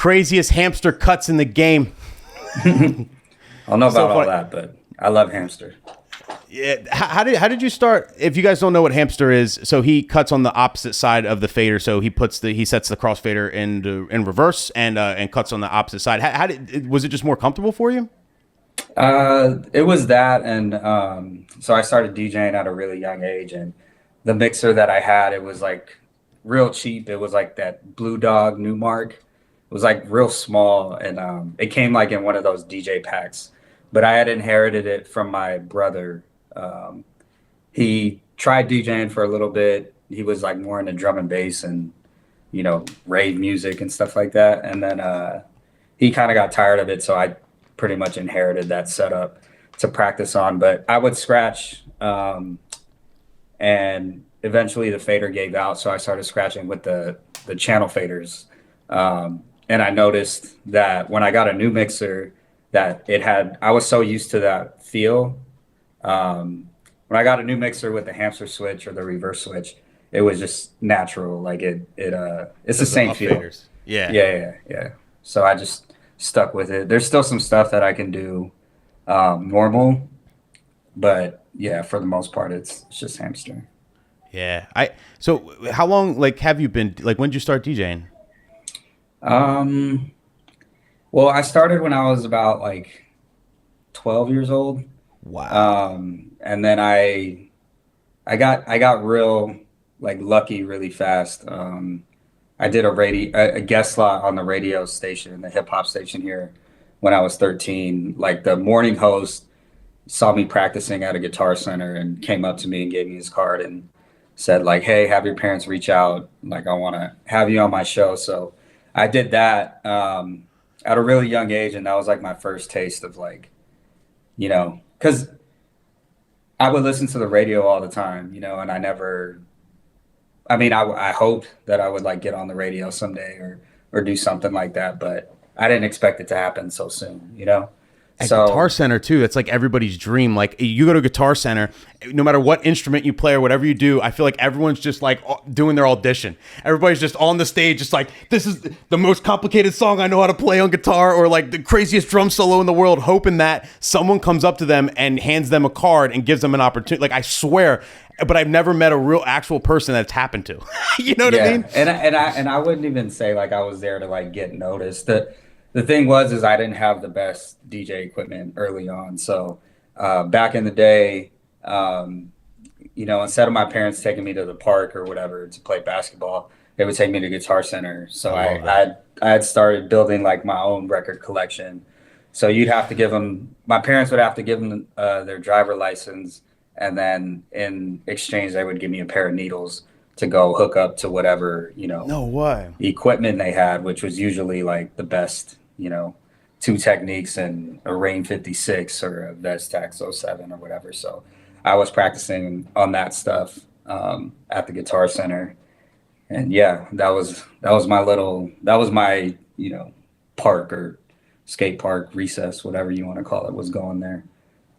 craziest hamster cuts in the game. I don't know about all that, but I love hamster. Yeah. How did you start? If you guys don't know what hamster is, so he cuts on the opposite side of the fader. So he sets the crossfader in reverse and cuts on the opposite side. Was it just more comfortable for you? It was that, and so I started DJing at a really young age, and the mixer that I had, it was like real cheap. It was like that Blue Dog Newmark. It was like real small, and it came like in one of those DJ packs. But I had inherited it from my brother. He tried DJing for a little bit. He was like more into drum and bass and rave music and stuff like that. And then he kind of got tired of it, so I pretty much inherited that setup to practice on. But I would scratch, and eventually the fader gave out, so I started scratching with the channel faders. And I noticed that when I got a new mixer, that I was so used to that feel. When I got a new mixer with the hamster switch or the reverse switch, it was just natural. Like it's the same feel. Faders. Yeah. So I just stuck with it. There's still some stuff that I can do normal, but yeah, for the most part, it's just hamster. Yeah. So how long have you been when did you start DJing? Well, I started when I was about 12 years old. Wow. And then I got real lucky really fast. I did a guest slot on the radio station, the hip hop station here, when I was 13. Like the morning host saw me practicing at a Guitar Center and came up to me and gave me his card and said hey, have your parents reach out. I want to have you on my show. So I did that at a really young age, and that was my first taste of because I would listen to the radio all the time, and I hoped that I would get on the radio someday or do something like that, but I didn't expect it to happen so soon, At Guitar Center too, that's everybody's dream. You go to Guitar Center, no matter what instrument you play or whatever you do, I feel like everyone's just doing their audition. Everybody's just on the stage, just this is the most complicated song I know how to play on guitar, or the craziest drum solo in the world, hoping that someone comes up to them and hands them a card and gives them an opportunity. I swear, but I've never met a real actual person that's happened to. You know what I mean? And I wouldn't even say I was there to get noticed. The thing is I didn't have the best DJ equipment early on. So back in the day, instead of my parents taking me to the park or whatever to play basketball, they would take me to Guitar Center. So I had started building my own record collection. So you'd have to give them, my parents would have to give them their driver license, and then in exchange they would give me a pair of needles to go hook up to whatever no way equipment they had, which was usually the best 2 Techniques and a Rain 56 or a Vestax 07 or whatever. So I was practicing on that stuff at the Guitar Center, and yeah, that was my park or skate park, recess, whatever you want to call it, was going there.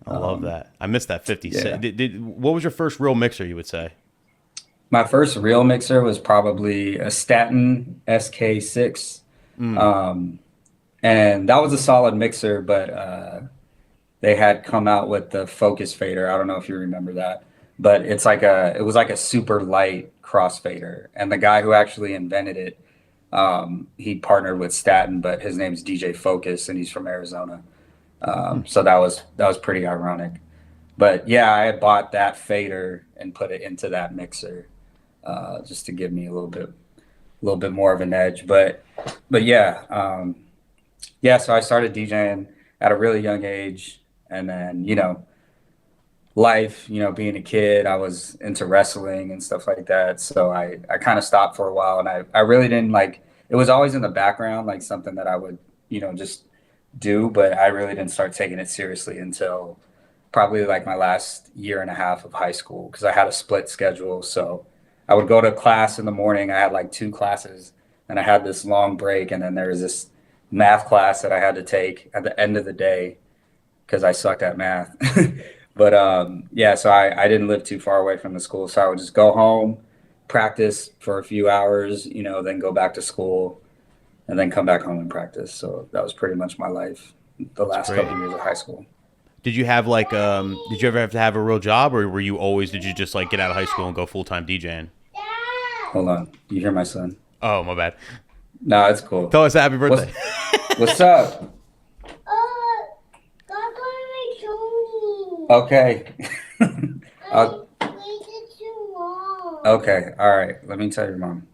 I love that. I missed that 56. Yeah. What was your first real mixer, you would say? My first real mixer was probably a Staten SK6. And that was a solid mixer, but they had come out with the Focus fader. I don't know if you remember that, but it was like a super light crossfader. And the guy who actually invented it, he partnered with Staten, but his name's DJ Focus, and he's from Arizona. So that was pretty ironic. But yeah, I had bought that fader and put it into that mixer just to give me a little bit more of an edge. But yeah. So I started DJing at a really young age, and then, life, being a kid, I was into wrestling and stuff like that. So I kind of stopped for a while, and I really didn't it was always in the background, something that I would, just do, but I really didn't start taking it seriously until probably my last year and a half of high school, because I had a split schedule. So I would go to class in the morning. I had 2 classes, and I had this long break, and then there was this math class that I had to take at the end of the day because I sucked at math. But so I didn't live too far away from the school, so I would just go home, practice for a few hours, then go back to school, and then come back home and practice. So that was pretty much my life the That's last great. couple of years of high school. Did you have like did you ever have to have a real job, or were you always did you just like get out of high school and go full time DJing? Hold on, you hear my son? Oh, my bad. No, it's cool. Tell us happy birthday. What's up? Okay. Okay. All right. Let me tell your mom.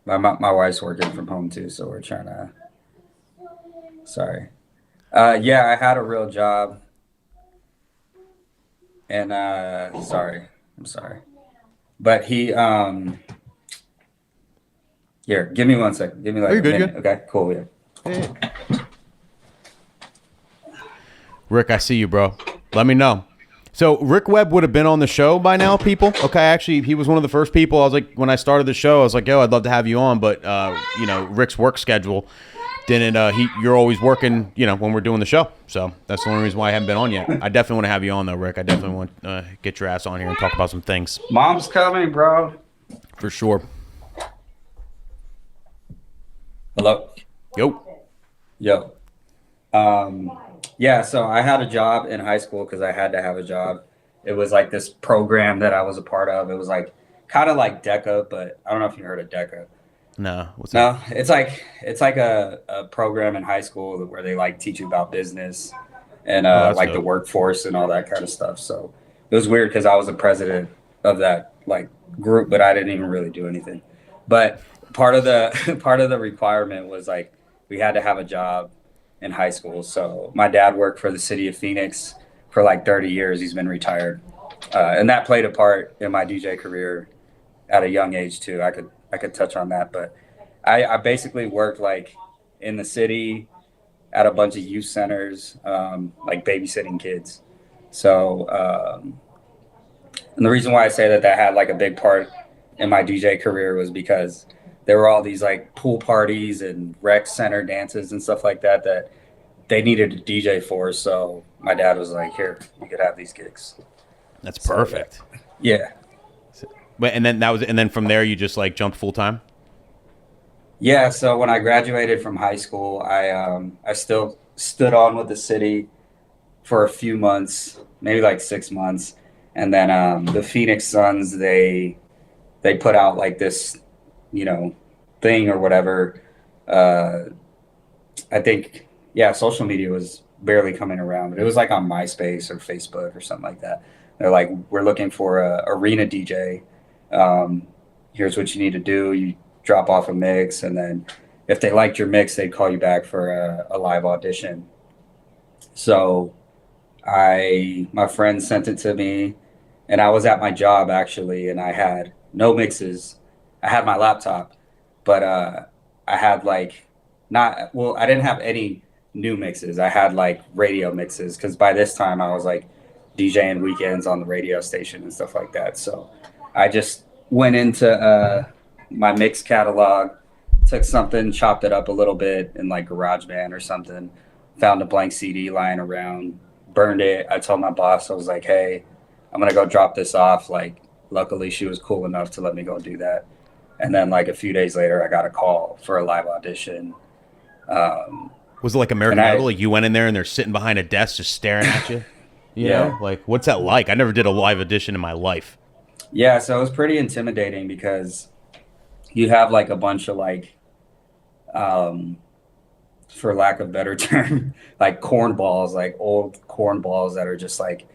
My wife's working from home too, so we're trying to. Sorry. Yeah, I had a real job, and sorry, I'm sorry, but here, give me 1 second. Give me Are like you a good? minute. Good. Okay, cool. Yeah. Rick, I see you, bro. Let me know. So Rick Webb would have been on the show by now, people. Okay, actually, he was one of the first people. I was like, when I started the show, I was like, yo, I'd love to have you on, but Rick's work schedule didn't. You're always working, when we're doing the show. So that's the only reason why I haven't been on yet. I definitely want to have you on though, Rick. I definitely want to get your ass on here and talk about some things Mom's coming, bro. for sure. Hello. Yo. Yo. Yeah, so I had a job in high school because I had to have a job. It was like this program that I was a part of. It was like kind of like DECA, but I don't know if you heard of DECA. No. What's that? No, it's like a program in high school where they like teach you about business and Oh, that's like the dope. workforce and all that kind of stuff. So it was weird because I was the president of that like group, but I didn't even really do anything. But part of the part of the requirement was like we had to have a job in high school. So my dad worked for the city of Phoenix for like 30 years. He's been retired, and that played a part in my DJ career at a young age too. I could touch on that, but I basically worked like in the city at a bunch of youth centers, like babysitting kids. So, and the reason why I say that that had like a big part in my DJ career was because there were all these like pool parties and rec center dances and stuff like that that they needed a DJ for. So my dad was like, "Here, you could have these gigs." That's So perfect. yeah, But and then from there you just like jumped full time. yeah. So when I graduated from high school, I still stood on with the city for a few months, maybe like 6 months, and then the Phoenix Suns they put out like this, you know, thing or whatever. Uh, I think yeah, social media was barely coming around, but it was like on MySpace or Facebook or something like that. They're like, we're looking for a arena DJ. Um, Here's what you need to do. You drop off a mix, and then if they liked your mix, they'd call you back for a live audition. So my friend sent it to me, and I was at my job actually, and I had no mixes. I had my laptop, but I had like not well, I didn't have any new mixes. I had like radio mixes because by this time I was like DJing weekends on the radio station and stuff like that. So I just went into my mix catalog, took something, chopped it up a little bit in like GarageBand or something, found a blank CD lying around, burned it. I told my boss, I was like, hey, I'm gonna go drop this off. Like, luckily she was cool enough to let me go do that. And then like a few days later, I got a call for a live audition. Um, Was it like and American I, Idol? Like you went in there and they're sitting behind a desk just staring at you? yeah, Like what's that like? I never did a live audition in my life. yeah. So it was pretty intimidating because you have like a bunch of like, um, for lack of better term, like cornballs, like old cornballs that are just like,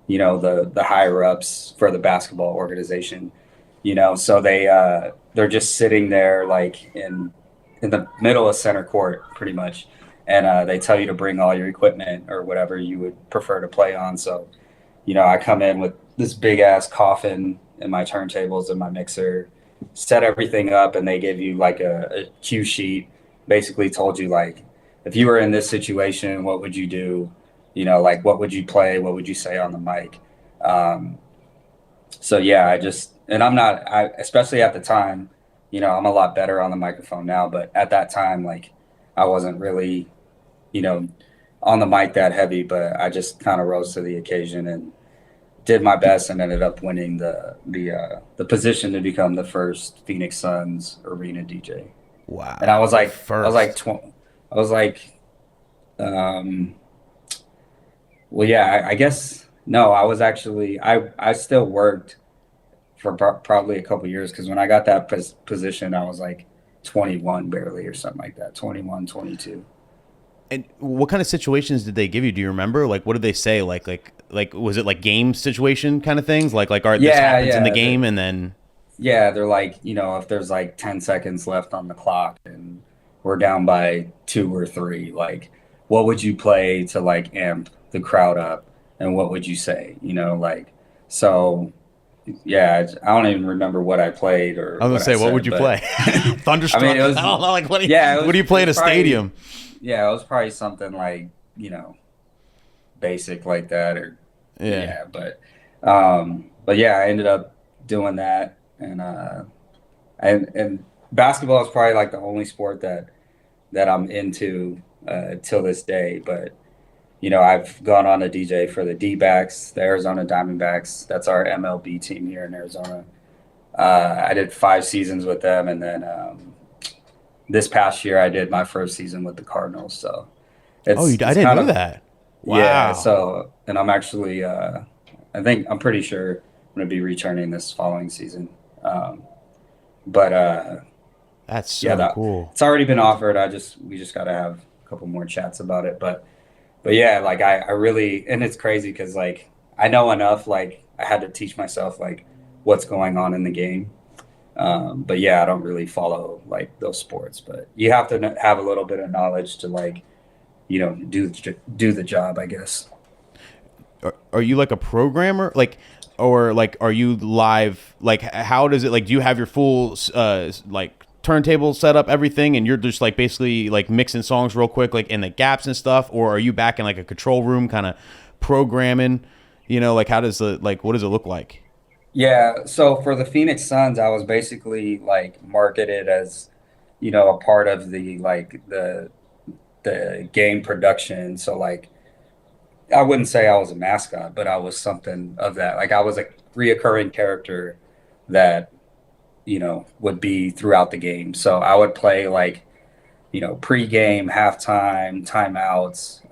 the higher ups for the basketball organization. So they're just sitting there like in the middle of center court pretty much, and they tell you to bring all your equipment or whatever you would prefer to play on. So I come in with this big ass coffin and my turntables and my mixer, set everything up, and they give you like a cue sheet. Basically, told you like, if you were in this situation, what would you do? Like what would you play? What would you say on the mic? Um, so yeah, and I'm not, especially at the time, I'm a lot better on the microphone now, but at that time, like I wasn't really, you know, on the mic that heavy, but I just kind of rose to the occasion and did my best and ended up winning the position to become the first Phoenix Suns arena DJ. And Wow. The first. I was like, um, well, yeah, I guess no, I was actually, I still worked for probably a couple years because when I got that position, I was like 21 barely or something like that, 21, 22. And what kind of situations did they give you? Do you remember? Like, what did they say? Like, was it like game situation kind of things? All right, this Yeah, happens in the yeah. game, and then Yeah, they're like, if there's like 10 seconds left on the clock and we're down by two or three, like, what would you play to like amp the crowd up? And what would you say? So yeah, I don't even remember what I played or I was gonna what I say, what would said, you but play? I mean, Thunderstruck? I don't know. Like, yeah, what do you it play in was a probably, stadium? yeah, it was probably something like, basic like that or Yeah. yeah, but yeah, I ended up doing that and basketball is probably like the only sport that I'm into till this day. But I've gone on to DJ for the D-backs, the Arizona Diamondbacks. That's our MLB team here in Arizona. I did 5 seasons with them, and then this past year I did my first season with the Cardinals. So Oh, I it's didn't kind know of that. yeah. Wow. So and I'm actually I'm pretty sure I'm going to be returning this following season. Um, but That's yeah, so cool. it's already been offered. We just got to have a couple more chats about it. But yeah, like I really, and it's crazy because like I know enough. Like I had to teach myself like what's going on in the game. But yeah, I don't really follow like those sports. But you have to have a little bit of knowledge to like do the job, I guess. Are you like a programmer? Or like, are you live? Like, how does it, like, do you have your full, like, turntable set up, everything, and you're just like basically like mixing songs real quick, like in the gaps and stuff? Or are you back in like a control room kind of programming? Like, what does it look like? Yeah, so for the Phoenix Suns, I was basically like marketed as, a part of the game production. So like I wouldn't say I was a mascot, but I was something of that. Like I was a reoccurring character that, would be throughout the game. So I would play like, pregame, halftime, timeouts.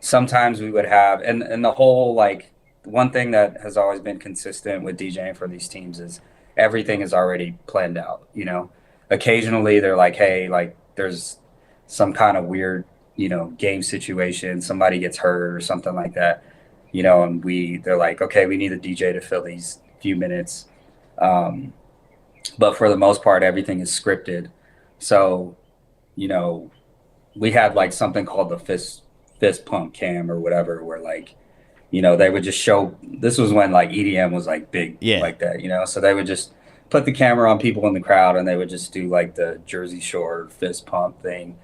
Sometimes we would have and the whole like one thing that has always been consistent with DJing for these teams is everything is already planned out. Occasionally they're like, hey, like there's some kind of weird, game situation, somebody gets hurt or something like that, and they're like, okay, we need a DJ to fill these few minutes. Um, but for the most part, everything is scripted. So, you know, we had like something called the fist pump cam or whatever, where like, they would just show. This was when like EDM was like big Yeah. like that. So they would just put the camera on people in the crowd and they would just do like the Jersey Shore fist pump thing.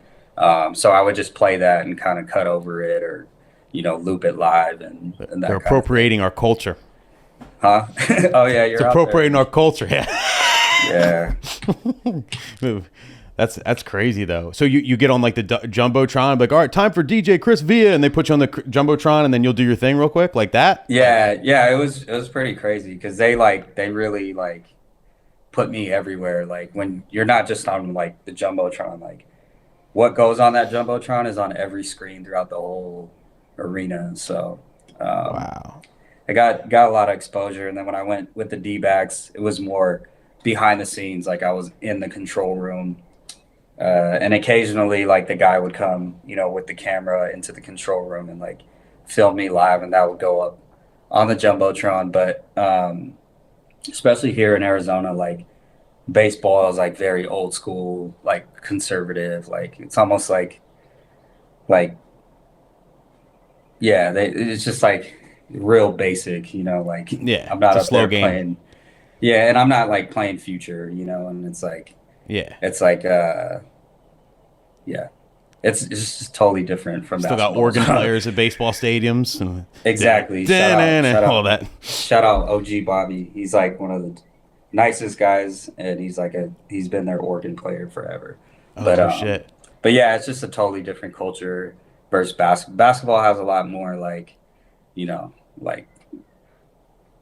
So I would just play that and kind of cut over it or, loop it live and They're that kind of thing. appropriating our culture. Huh? Oh yeah, It's you're out there. appropriating our culture. Yeah. Yeah. That's crazy though. So you get on like the jumbotron, like, all right, time for DJ Chris Villa, and they put you on the jumbotron, and then you'll do your thing real quick, like that. Like, Yeah, yeah, it was pretty crazy because they really like put me everywhere. Like when you're not just on like the jumbotron, like what goes on that jumbotron is on every screen throughout the whole arena. So um, wow. I got a lot of exposure. And then when I went with the D-backs, it was more behind the scenes. Like I was in the control room, and occasionally like the guy would come, with the camera into the control room and like film me live, and that would go up on the jumbotron. But especially here in Arizona, like baseball is like very old school, like conservative. Like it's almost like yeah, it's just like real basic. Like Yeah, I'm it's not a up slow there game. playing. Yeah, and I'm not like playing future. And Yeah, it's like yeah, it's just totally different from still got basketball. organ So, players at baseball stadiums and exactly. all that. Shout out OG Bobby. He's like one of the nicest guys, and he's been their organ player forever. Oh But no shit. but yeah, it's just a totally different culture versus basketball. Basketball has a lot more like like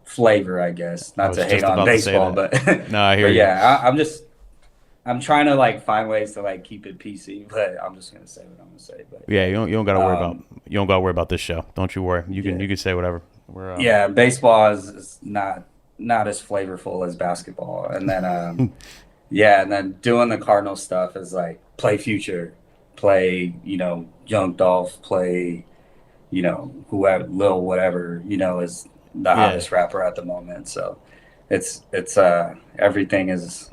flavor, I guess. I Not was to hate just on about to say baseball, that. but No, I hear but you. yeah, I'm trying to like find ways to like keep it PC, but I'm just gonna say what I'm gonna say. But Yeah, you don't gotta worry about um, this show. Don't you worry. yeah, You can say whatever. We're yeah, baseball is not as flavorful as basketball, and then yeah, and then doing the Cardinal stuff is like play Future, play Young Dolph, play whoever Lil whatever is the yeah. hottest rapper at the moment. So it's everything is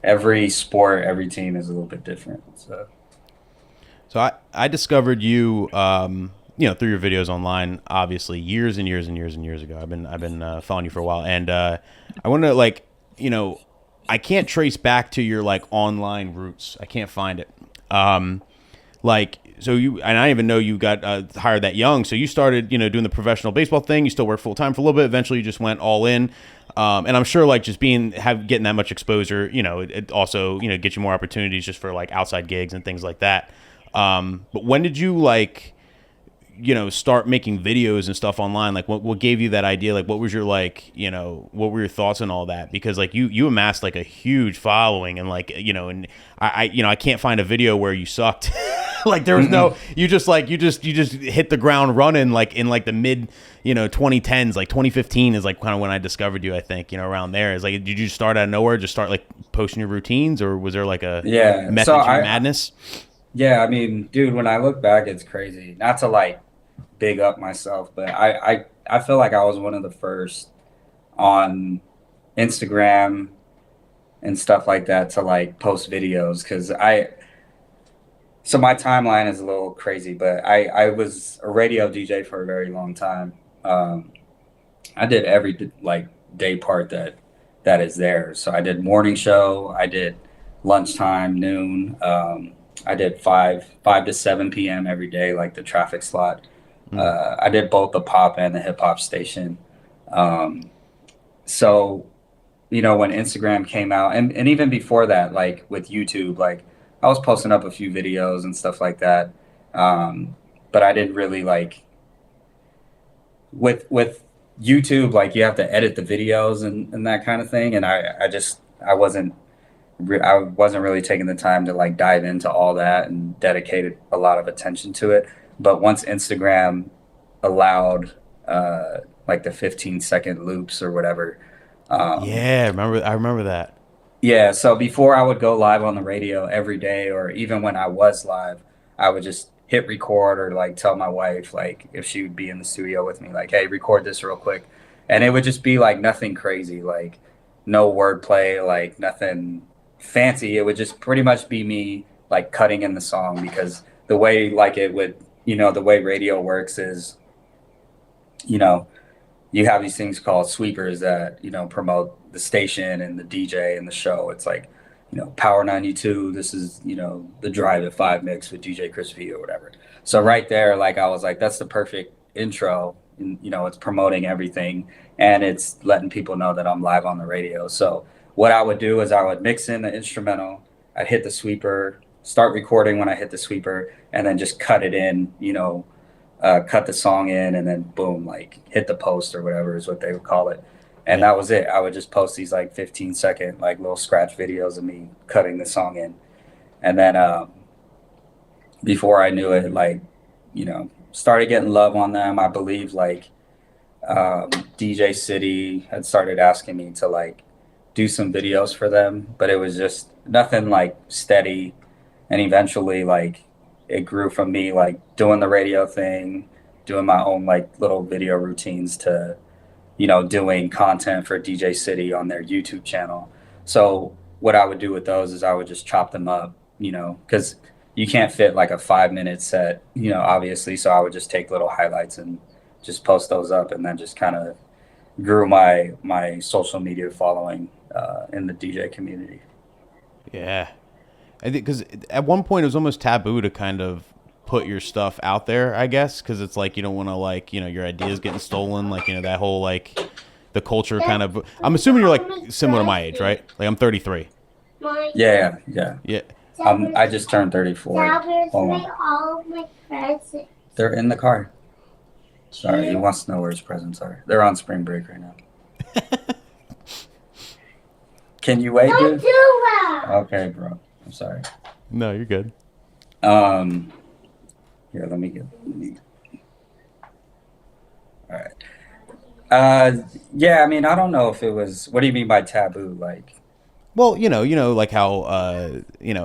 every sport, every team is a little bit different. So So I discovered you through your videos online, obviously years and years and years and years ago. I've been following you for a while, and I want to I can't trace back to your like online roots. I can't find it. So you and I didn't even know you got hired that young. So you started doing the professional baseball thing. You still worked full time for a little bit. Eventually, you just went all in. And I'm sure like just getting that much exposure, it also gets you more opportunities just for like outside gigs and things like that. But when did you start making videos and stuff online? Like what gave you that idea? Like what was your what were your thoughts on all that? Because like you amassed like a huge following and and I can't find a video where you sucked. Like there was no, you just hit the ground running like in like the mid 2010s. Like 2015 is like kind of when I discovered you, I think. Around there is like, did you start out of nowhere, just start like posting your routines, or was there like a yeah, method so to your I madness? yeah, I mean, dude, when I look back, it's crazy. Not to like big up myself, but I feel like I was one of the first on Instagram and stuff like that to like post videos because so my timeline is a little crazy, but I was a radio DJ for a very long time. Um, I did every like day part that is there. So I did morning show, I did lunchtime, noon. I did five to seven p.m. every day, like the traffic slot. Mm. I did both the pop and the hip hop station. Um, so when Instagram came out, and even before that, like with YouTube, like I was posting up a few videos and stuff like that. Um, but I didn't really like with YouTube, like you have to edit the videos and that kind of thing. And I wasn't really taking the time to like dive into all that and dedicated a lot of attention to it. But once Instagram allowed like the 15-second loops or whatever, Yeah, I remember that. yeah, so before I would go live on the radio every day, or even when I was live, I would just hit record or like tell my wife, like if she would be in the studio with me, like, hey, record this real quick. And it would just be like nothing crazy, like no wordplay, like nothing fancy. It would just pretty much be me like cutting in the song because the way like it would, the way radio works is, you know, you have these things called sweepers that promote the station and the DJ and the show. It's like Power 92. This is the Drive at 5 mix with DJ Chris V or whatever. So Hmm. right there, like I was like, that's the perfect intro. And, it's promoting everything and it's letting people know that I'm live on the radio. So what I would do is I would mix in the instrumental. I'd hit the sweeper, start recording when I hit the sweeper, and then just cut it in. Cut the song in and then boom, like hit the post or whatever is what they would call it. And Yeah. that was it. I would just post these like 15-second like little scratch videos of me cutting the song in. And then before I knew it, like, started getting love on them. I believe like DJ City had started asking me to like do some videos for them, but it was just nothing like steady. And eventually like it grew from me like doing the radio thing, doing my own like little video routines to doing content for DJ City on their YouTube channel. So what I would do with those is I would just chop them up, because you can't fit like a 5 minute set, obviously. So I would just take little highlights and just post those up, and then just kind of grew my social media following in the DJ community. Yeah. I think because at one point it was almost taboo to kind of put your stuff out there, I guess, because it's like you don't want to like your ideas getting stolen, like that whole like the culture kind of. I'm assuming you're like similar to my age, right? Like I'm 33. Yeah, yeah. Yeah. I just turned 34. Hold on. All of my presents. They're in the car. Sorry, he wants to know where his presents are. They're on spring break right now. Can you wait, Not dude? too loud. Okay, bro. I'm sorry. No, you're good. Um, Here, all right. Yeah, I mean, I don't know if it was, what do you mean by taboo? Like, Well, like how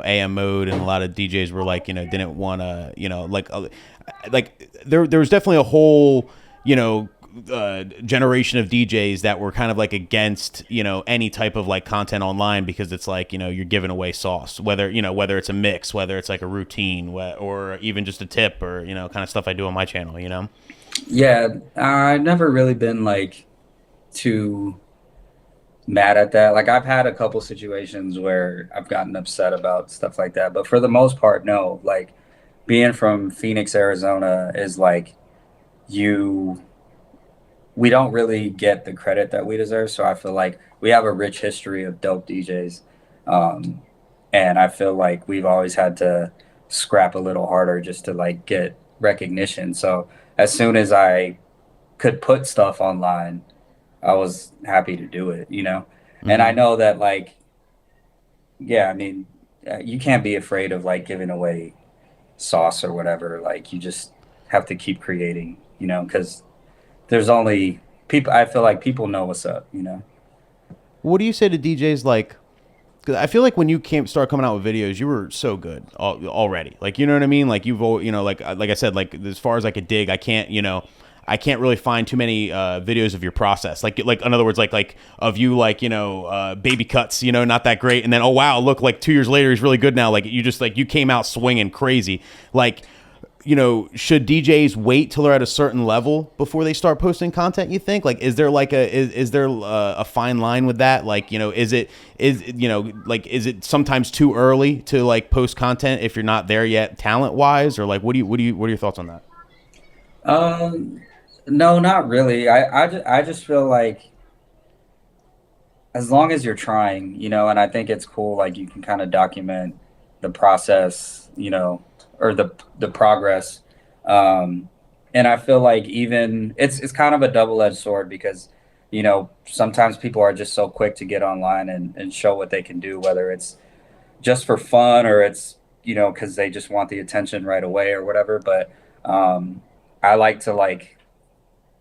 AM mode and a lot of DJs were like, didn't want to, like there was definitely a whole, generation of DJs that were kind of like against, any type of like content online because it's like, you're giving away sauce, whether it's a mix, whether it's like a routine, or even just a tip or, kind of stuff I do on my channel. yeah, I've never really been like too mad at that. Like, I've had a couple situations where I've gotten upset about stuff like that, but for the most part, no. Like, being from Phoenix, Arizona is like, you we don't really get the credit that we deserve. So I feel like we have a rich history of dope DJs. Um, and I feel like we've always had to scrap a little harder just to like get recognition. So as soon as I could put stuff online, I was happy to do it, you know? And I Mm-hmm. know that like, yeah, I mean, you can't be afraid of like giving away sauce or whatever. Like you just have to keep creating, you know, because there's only people. I feel like people know what's up, you know. What do you say to DJs like? Because I feel like when you start coming out with videos, you were so good already. Like, you know what I mean? Like like I said, like as far as I could dig, I can't really find too many videos of your process. Like in other words, like of you, like baby cuts, not that great, and then oh wow, look, like 2 years later, he's really good now. Like you just like you came out swinging crazy. Like, should DJs wait till they're at a certain level before they start posting content? You think, like, is there like is there a fine line with that? Like, is it sometimes too early to like post content if you're not there yet, talent wise, or like, what are your thoughts on that? Um, no, not really. I just feel like as long as you're trying, you know, and I think it's cool. Like you can kind of document the process, you know, or the progress. Um, and I feel like even it's kind of a double edged sword because, you know, sometimes people are just so quick to get online and show what they can do, whether it's just for fun or it's because they just want the attention right away or whatever. But I like to like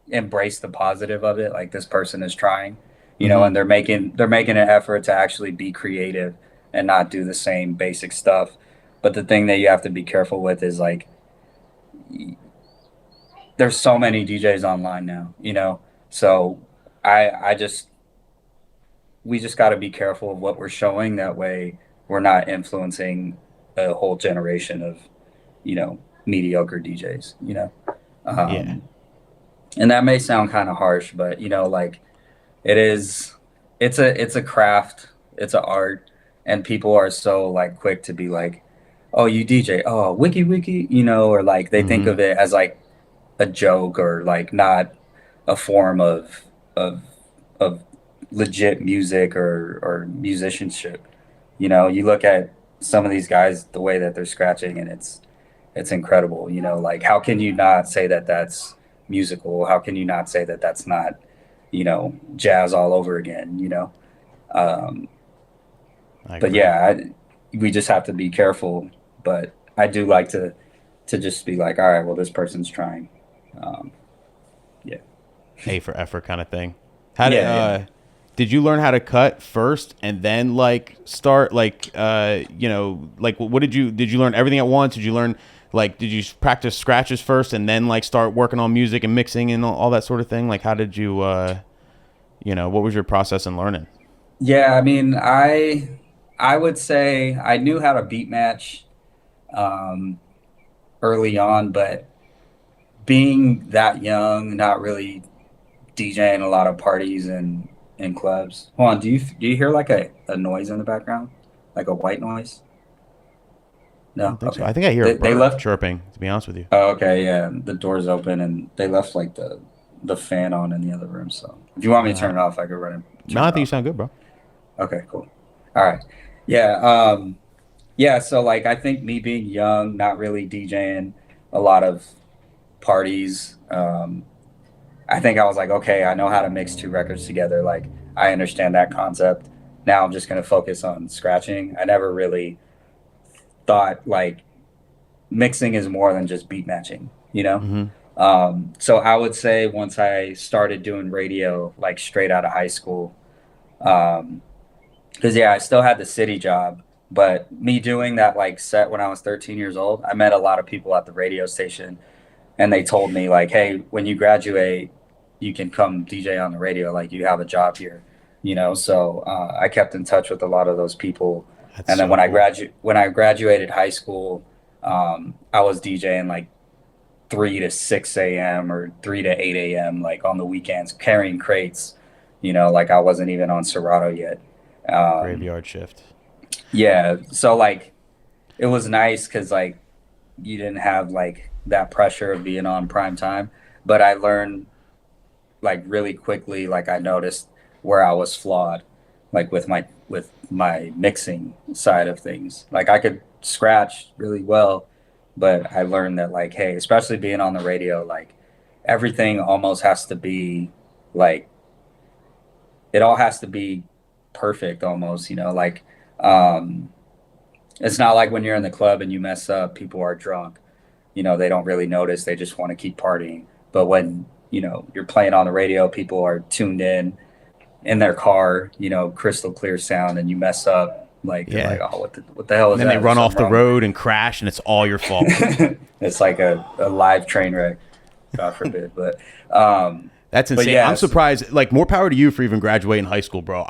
embrace the positive of it. Like this person is trying, Mm-hmm. and they're making an effort to actually be creative and not do the same basic stuff. But the thing that you have to be careful with is like there's so many DJs online now, So I just we just got to be careful of what we're showing. That way, we're not influencing a whole generation of mediocre DJs. Yeah. Um, and that may sound kind of harsh, but like it is. It's a craft. It's an art, and people are so like quick to be like, "Oh, you DJ? Oh, wiki," or like they think Mm-hmm. of it as like a joke or like not a form of of legit music or musicianship. You look at some of these guys, the way that they're scratching, and it's incredible. Like how can you not say that that's musical? How can you not say that that's not jazz all over again? Um, I but agree. yeah, we just have to be careful. But I do like to just be like, all right, well, this person's trying. Um, yeah, A for effort kind of thing. How did yeah, yeah. did you learn how to cut first and then like start like like what did you learn everything at once? Did you learn like did you practice scratches first and then like start working on music and mixing and all that sort of thing? Like how did you what was your process in learning? Yeah, I mean, I would say I knew how to beat match um, early on, but being that young, not really DJing a lot of parties and clubs. Hold on, do you hear like a noise in the background, like a white noise? I No, don't think so. okay. I think I hear a They bird left. chirping, to be honest with you. Oh, okay, yeah. The door's open and they left like the fan on in the other room. So if you want me to Uh, turn it off, I could run and no, turn I it think you off. sound good, bro. Okay, cool. All right. Yeah. Yeah, so like I think me being young, not really DJing a lot of parties, I think I was like, okay, I know how to mix two records together. Like I understand that concept. now I'm just going to focus on scratching. I never really thought like mixing is more than just beat matching, you know? Mm-hmm. So I would say once I started doing radio, like straight out of high school, um, because yeah, I still had the city job, but me doing that like set when I was 13 years old, I met a lot of people at the radio station, and they told me like, "Hey, when you graduate, you can come DJ on the radio. Like you have a job here, you know." So I kept in touch with a lot of those people, That's and then so cool. when I graduated high school, I was DJing like 3 to 6 a.m. or 3 to 8 a.m. like on the weekends, carrying crates. You know, like I wasn't even on Serato yet. Um, Graveyard shift. yeah, so like it was nice because like you didn't have like that pressure of being on prime time, but I learned like really quickly. Like I noticed where I was flawed, like with my mixing side of things. Like I could scratch really well, but I learned that like, hey, especially being on the radio, like everything almost has to be like it all has to be perfect almost, you know, like um it's not like when you're in the club and you mess up, people are drunk. You know, they don't really notice. They just want to keep partying. But when, you know, you're playing on the radio, people are tuned in their car, you know, crystal clear sound, and you mess up, like they're like, Yeah. "Oh, what the hell And is then they that? There's run off something the wrong with road and crash, and it's all your fault. it." It's like a live train wreck, God forbid. That's But insane. I'm yes, surprised. Like, more power to you for even graduating high school, bro.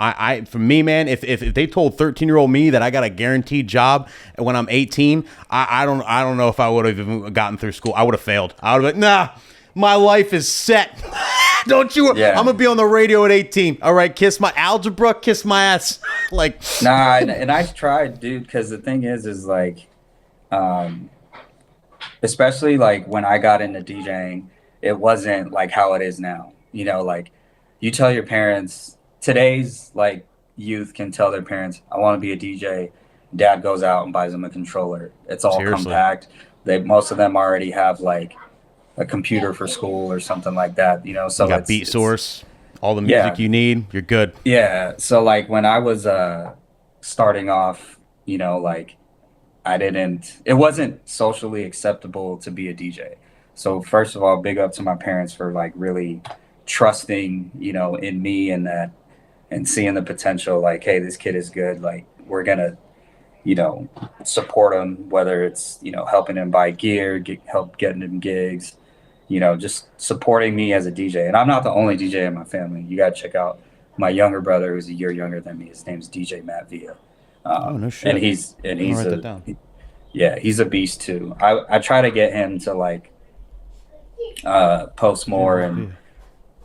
For me, man, if they told 13-year-old me that I got a guaranteed job when I'm 18, I don't know if I would have even gotten through school. I would have failed. I would have been, nah, my life is set. Don't you? yeah. I'm gonna be on the radio at 18. All right, kiss my algebra, kiss my ass. Like, Nah, and I tried, dude, because the thing is like, um, especially like when I got into DJing, it wasn't like how it is now. You know, like you tell your parents today's like youth can tell their parents, I want to be a DJ. Dad goes out and buys them a controller. It's all seriously, compact. They most of them already have like a computer for school or something like that, you know. you So got beat it's source, all the music yeah. you need. You're good. Yeah. So like when I was starting off, you know, like it wasn't socially acceptable to be a DJ. So first of all, big up to my parents for like really trusting, you know, in me and that and seeing the potential like, hey, this kid is good. Like we're gonna, you know, support him, whether it's, you know, helping him buy gear, help getting him gigs, you know, just supporting me as a DJ. And I'm not the only DJ in my family. You gotta check out my younger brother who's a year younger than me. His name's DJ Matt Villa. Oh no And shit. I'm gonna he's write that a down. yeah, he's a beast too. I try to get him to like post more and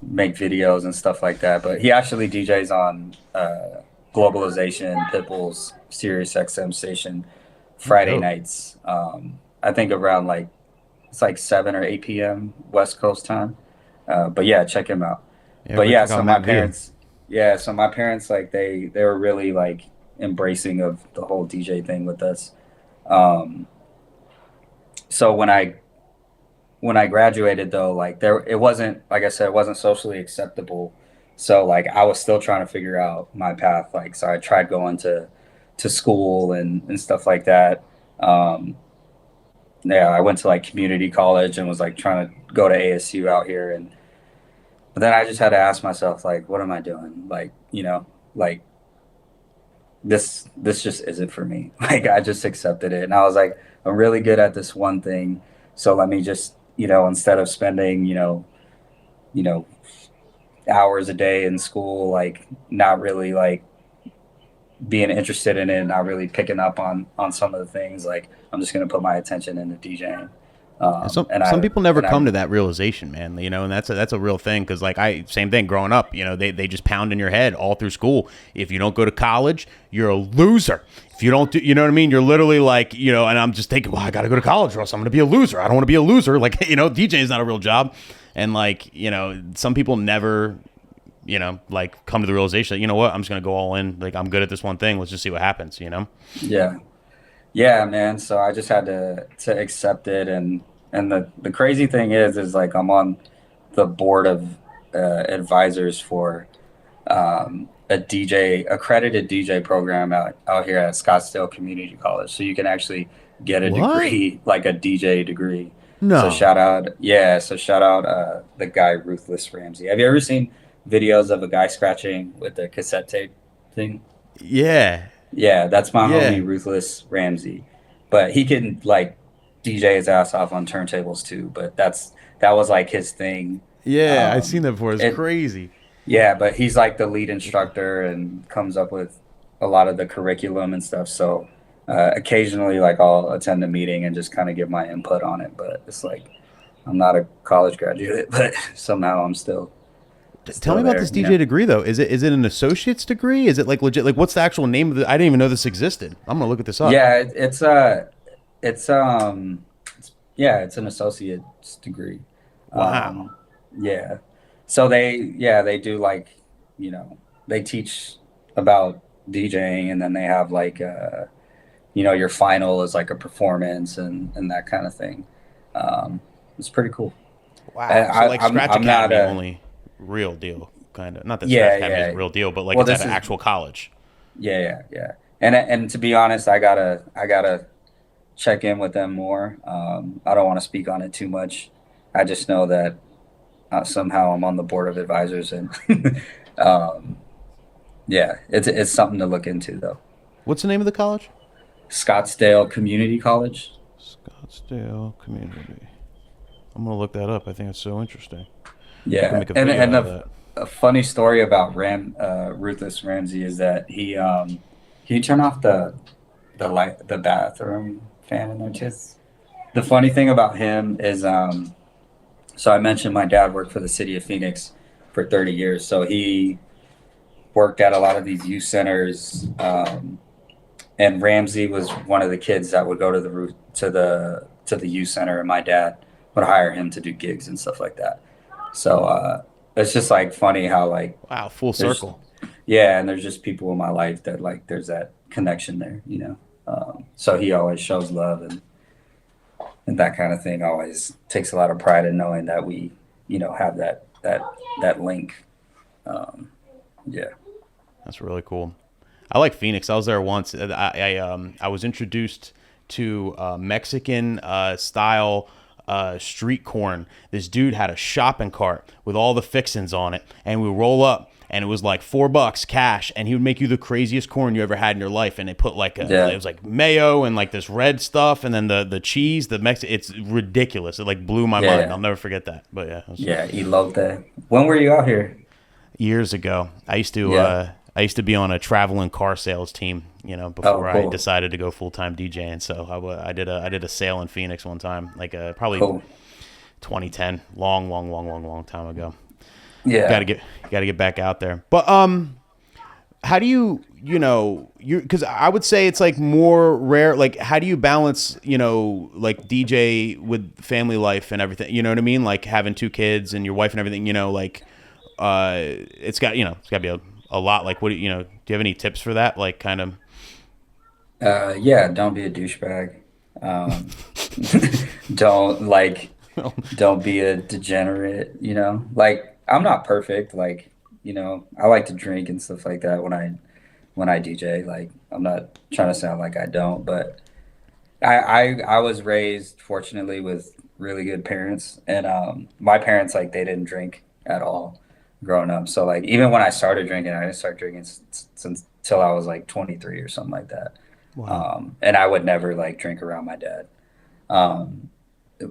make videos and stuff like that. But he actually DJs on Globalization, Pitbull's Sirius XM station Friday Dope. nights. I think around like it's like 7 or 8 p.m. West Coast time. But yeah, check him out. Yeah, But everybody yeah, check so out my Matt Villa. parents, yeah, so my parents like they were really like embracing of the whole DJ thing with us. Um, so when I graduated though, like there it wasn't like I said, it wasn't socially acceptable. So like I was still trying to figure out my path. Like so I tried going to school and stuff like that. Um, yeah, I went to like community college and was like trying to go to ASU out here and but then I just had to ask myself like what am I doing? Like, you know, like this just isn't for me. Like I just accepted it and I was like I'm really good at this one thing. So let me just, you know, instead of spending, you know, hours a day in school, like not really like being interested in it, not really picking up on some of the things. Like I'm just gonna put my attention into DJing. And some And some I people never and I come to that realization, man. You know, and that's a real thing because like same thing growing up. You know, they just pound in your head all through school. If you don't go to college, you're a loser. If you don't do, you know what I mean? You're literally like, you know. And I'm just thinking, well, I got to go to college or else I'm going to be a loser. I don't want to be a loser. Like, you know, DJ is not a real job. And like, you know, some people never, you know, like come to the realization that you know what, I'm just going to go all in. Like I'm good at this one thing. Let's just see what happens. You know. yeah. Yeah, man. So I just had to accept it, and the crazy thing is like I'm on the board of advisors for a DJ accredited DJ program out here at Scottsdale Community College, so you can actually get a What? degree like a DJ degree. So No. shout out, yeah. So shout out the guy Ruthless Ramsey. Have you ever seen videos of a guy scratching with the cassette tape thing? Yeah. Yeah, that's my Yeah. homie Ruthless Ramsey. But he can like DJ his ass off on turntables too. But that was like his thing. Yeah. I've seen Um, that before. It's it crazy. yeah, but he's like the lead instructor and comes up with a lot of the curriculum and stuff. So occasionally, like I'll attend a meeting and just kind of give my input on it. But it's like I'm not a college graduate, but somehow I'm Tell me still about there. this DJ degree though. Is it an associate's degree? Is it like legit? Like, what's the actual name of the? I didn't even know this existed. I'm gonna look at this up. Yeah, it's yeah, it's an associate's degree. Wow. Um, yeah. So they do like, you know, they teach about DJing, and then they have like your final is like a performance and that kind of thing. It's pretty cool. Wow. So like Scratch I'm not Academy a only real deal, kind of. Not that Scratch yeah, Academy is a yeah. real deal, but like Well, it's at this an is actual college. yeah. And to be honest, I gotta check in with them more. I don't want to speak on it too much. I just know that somehow I'm on the board of advisors, and um, yeah, it's something to look into though. What's the name of the college? Scottsdale Community College. Scottsdale Community. I'm gonna look that up. I think it's so interesting. We can Yeah, make a and video and out of that. a funny story about Ruthless Ramsey is that he turned off the bathroom fan in there too. The funny thing about him is so I mentioned my dad worked for the city of Phoenix for 30 years, so he worked at a lot of these youth centers. And Ramsey was one of the kids that would go to the youth center, and my dad would hire him to do gigs and stuff like that. So it's just like funny how like Wow, full there's circle. yeah, and there's just people in my life that like there's that connection there, so he always shows love and that kind of thing. Always takes a lot of pride in knowing that we have that link. Um, yeah. That's really cool. I like Phoenix. I was there once. I was introduced to Mexican style street corn. This dude had a shopping cart with all the fixins on it, and we roll up, and it was like $4 cash, and he would make you the craziest corn you ever had in your life. And they put like Yeah. it was like mayo and like this red stuff, and then the cheese, it's ridiculous. It like blew my mind. Yeah. I'll never forget that. But yeah, it was Yeah, elote. When were you out here? years ago. Yeah. I used to be on a traveling car sales team, Oh, before I cool. decided to go full time DJing. So I did a sale in Phoenix one time, like probably Cool. 2010, long time ago. Yeah. Got to get back out there. But how do you because I would say it's like more rare. Like, how do you balance like DJ with family life and everything? You know what I mean? Like having two kids and your wife and everything. Like it's got to be a lot. Like, what do you have any tips for that? Like, kind of. Yeah, don't be a douchebag. Um, don't like, don't be a degenerate, Like, I'm not perfect. Like, I like to drink and stuff like that when I DJ. Like, I'm not trying to sound like I don't, but I was raised fortunately with really good parents, and my parents like they didn't drink at all growing up. So like even when I started drinking, I didn't start drinking since till I was like 23 or something like that. Wow. And I would never like drink around my dad. Um,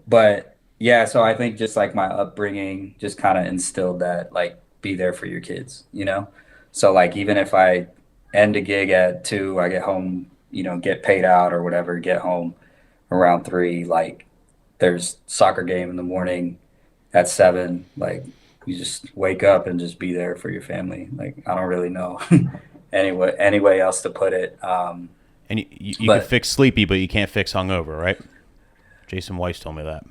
but yeah, so I think just like my upbringing just kind of instilled that like be there for your kids. So like even if I end a gig at 2, I get home, get paid out or whatever, get home around 3, like there's soccer game in the morning at 7, like you just wake up and just be there for your family. Like I don't really know any way else to put it. And you can But fix sleepy, but you can't fix hungover, right? Jason Weiss told me that.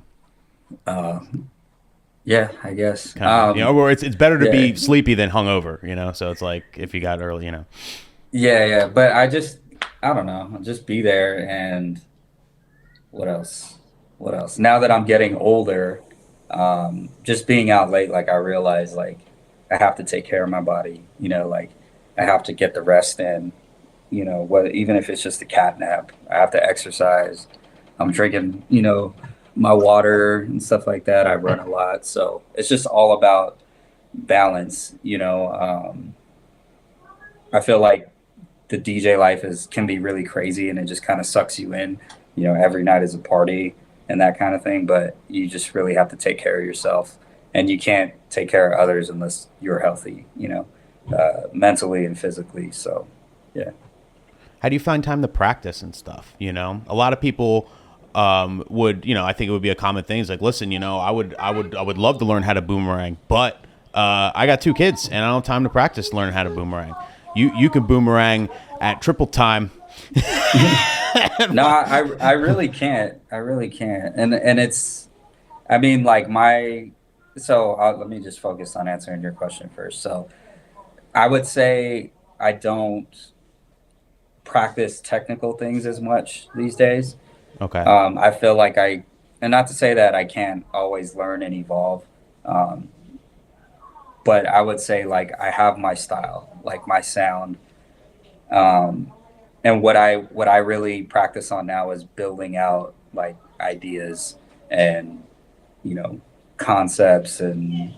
uh, yeah, I guess. Kind of, where it's better to Yeah, be sleepy than hungover, So it's like if you got early, yeah. But I don't know. I'll just be there. And what else? What else? Now that I'm getting older, just being out late, like I realize like I have to take care of my body. Like I have to get the rest in, even if it's just a cat nap. I have to exercise. I'm drinking, my water and stuff like that. I run a lot. So it's just all about balance. I feel like the DJ life can be really crazy and it just kind of sucks you in. Every night is a party and that kind of thing, but you just really have to take care of yourself, and you can't take care of others unless you're healthy, mentally and physically. So, yeah. How do you find time to practice and stuff? A lot of people would, I think it would be a common thing. It's like, listen, I would love to learn how to boomerang, but I got 2 kids and I don't have time to practice learn how to boomerang. You can boomerang at triple time. No, I really can't. I really can't. And it's, I mean, like let me just focus on answering your question first. So I would say I don't practice technical things as much these days. Okay. I feel like and not to say that I can't always learn and evolve. But I would say like I have my style, like my sound. And what I really practice on now is building out like ideas and, concepts and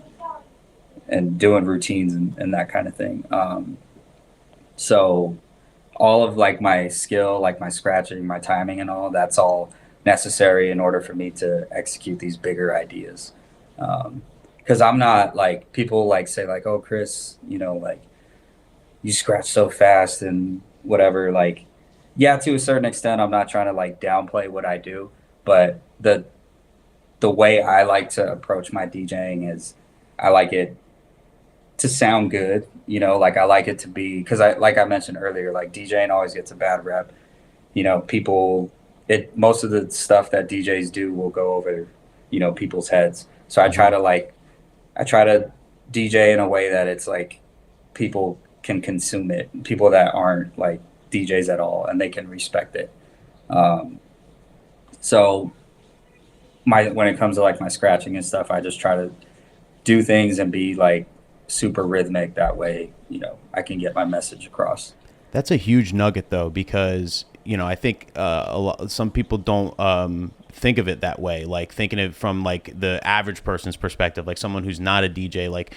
doing routines and that kind of thing. So all of like my skill, like my scratching, my timing and all, that's all necessary in order for me to execute these bigger ideas. Because I'm not like, people like say like, oh, Chris, like you scratch so fast and whatever. Like, yeah, to a certain extent, I'm not trying to like downplay what I do, but the way I like to approach my DJing is I like it to sound good, like I like it to be, because like I mentioned earlier, like DJing always gets a bad rep. Most of the stuff that DJs do will go over, people's heads. So I try to DJ in a way that it's like people can consume it, people that aren't like DJs at all, and they can respect it. So when it comes to like my scratching and stuff, I just try to do things and be like super rhythmic. That way, I can get my message across. That's a huge nugget though, because I think some people don't think of it that way, like thinking it from like the average person's perspective, like someone who's not a DJ, like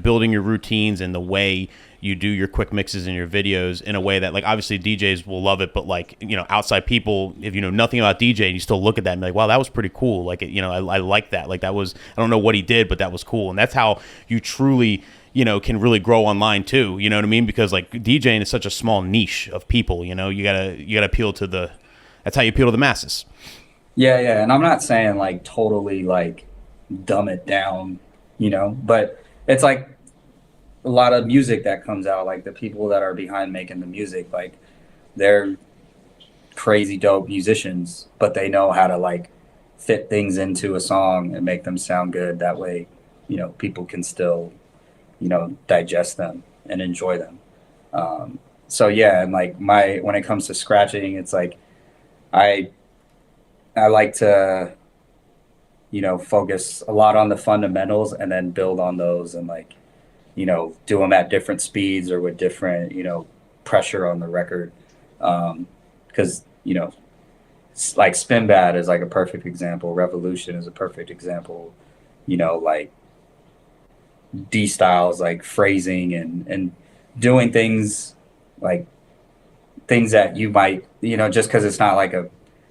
building your routines and the way you do your quick mixes and your videos in a way that like obviously DJs will love it, but like outside people, if you know nothing about DJing, you still look at that and be like, wow, that was pretty cool, like I like that, like that was, I don't know what he did, but that was cool. And that's how you truly can really grow online too, you know what I mean? Because like DJing is such a small niche of people, you gotta appeal to that's how you appeal to the masses. Yeah, and I'm not saying like totally like dumb it down, but it's like a lot of music that comes out, like the people that are behind making the music, like they're crazy dope musicians, but they know how to like fit things into a song and make them sound good. That way, people can still, digest them and enjoy them. So yeah, and like when it comes to scratching, it's like I like to, focus a lot on the fundamentals and then build on those and like, do them at different speeds or with different, pressure on the record. Because, like Spin Bad is like a perfect example. Revolution is a perfect example. Like D styles, like phrasing and doing things like things that you might, just because it's not like a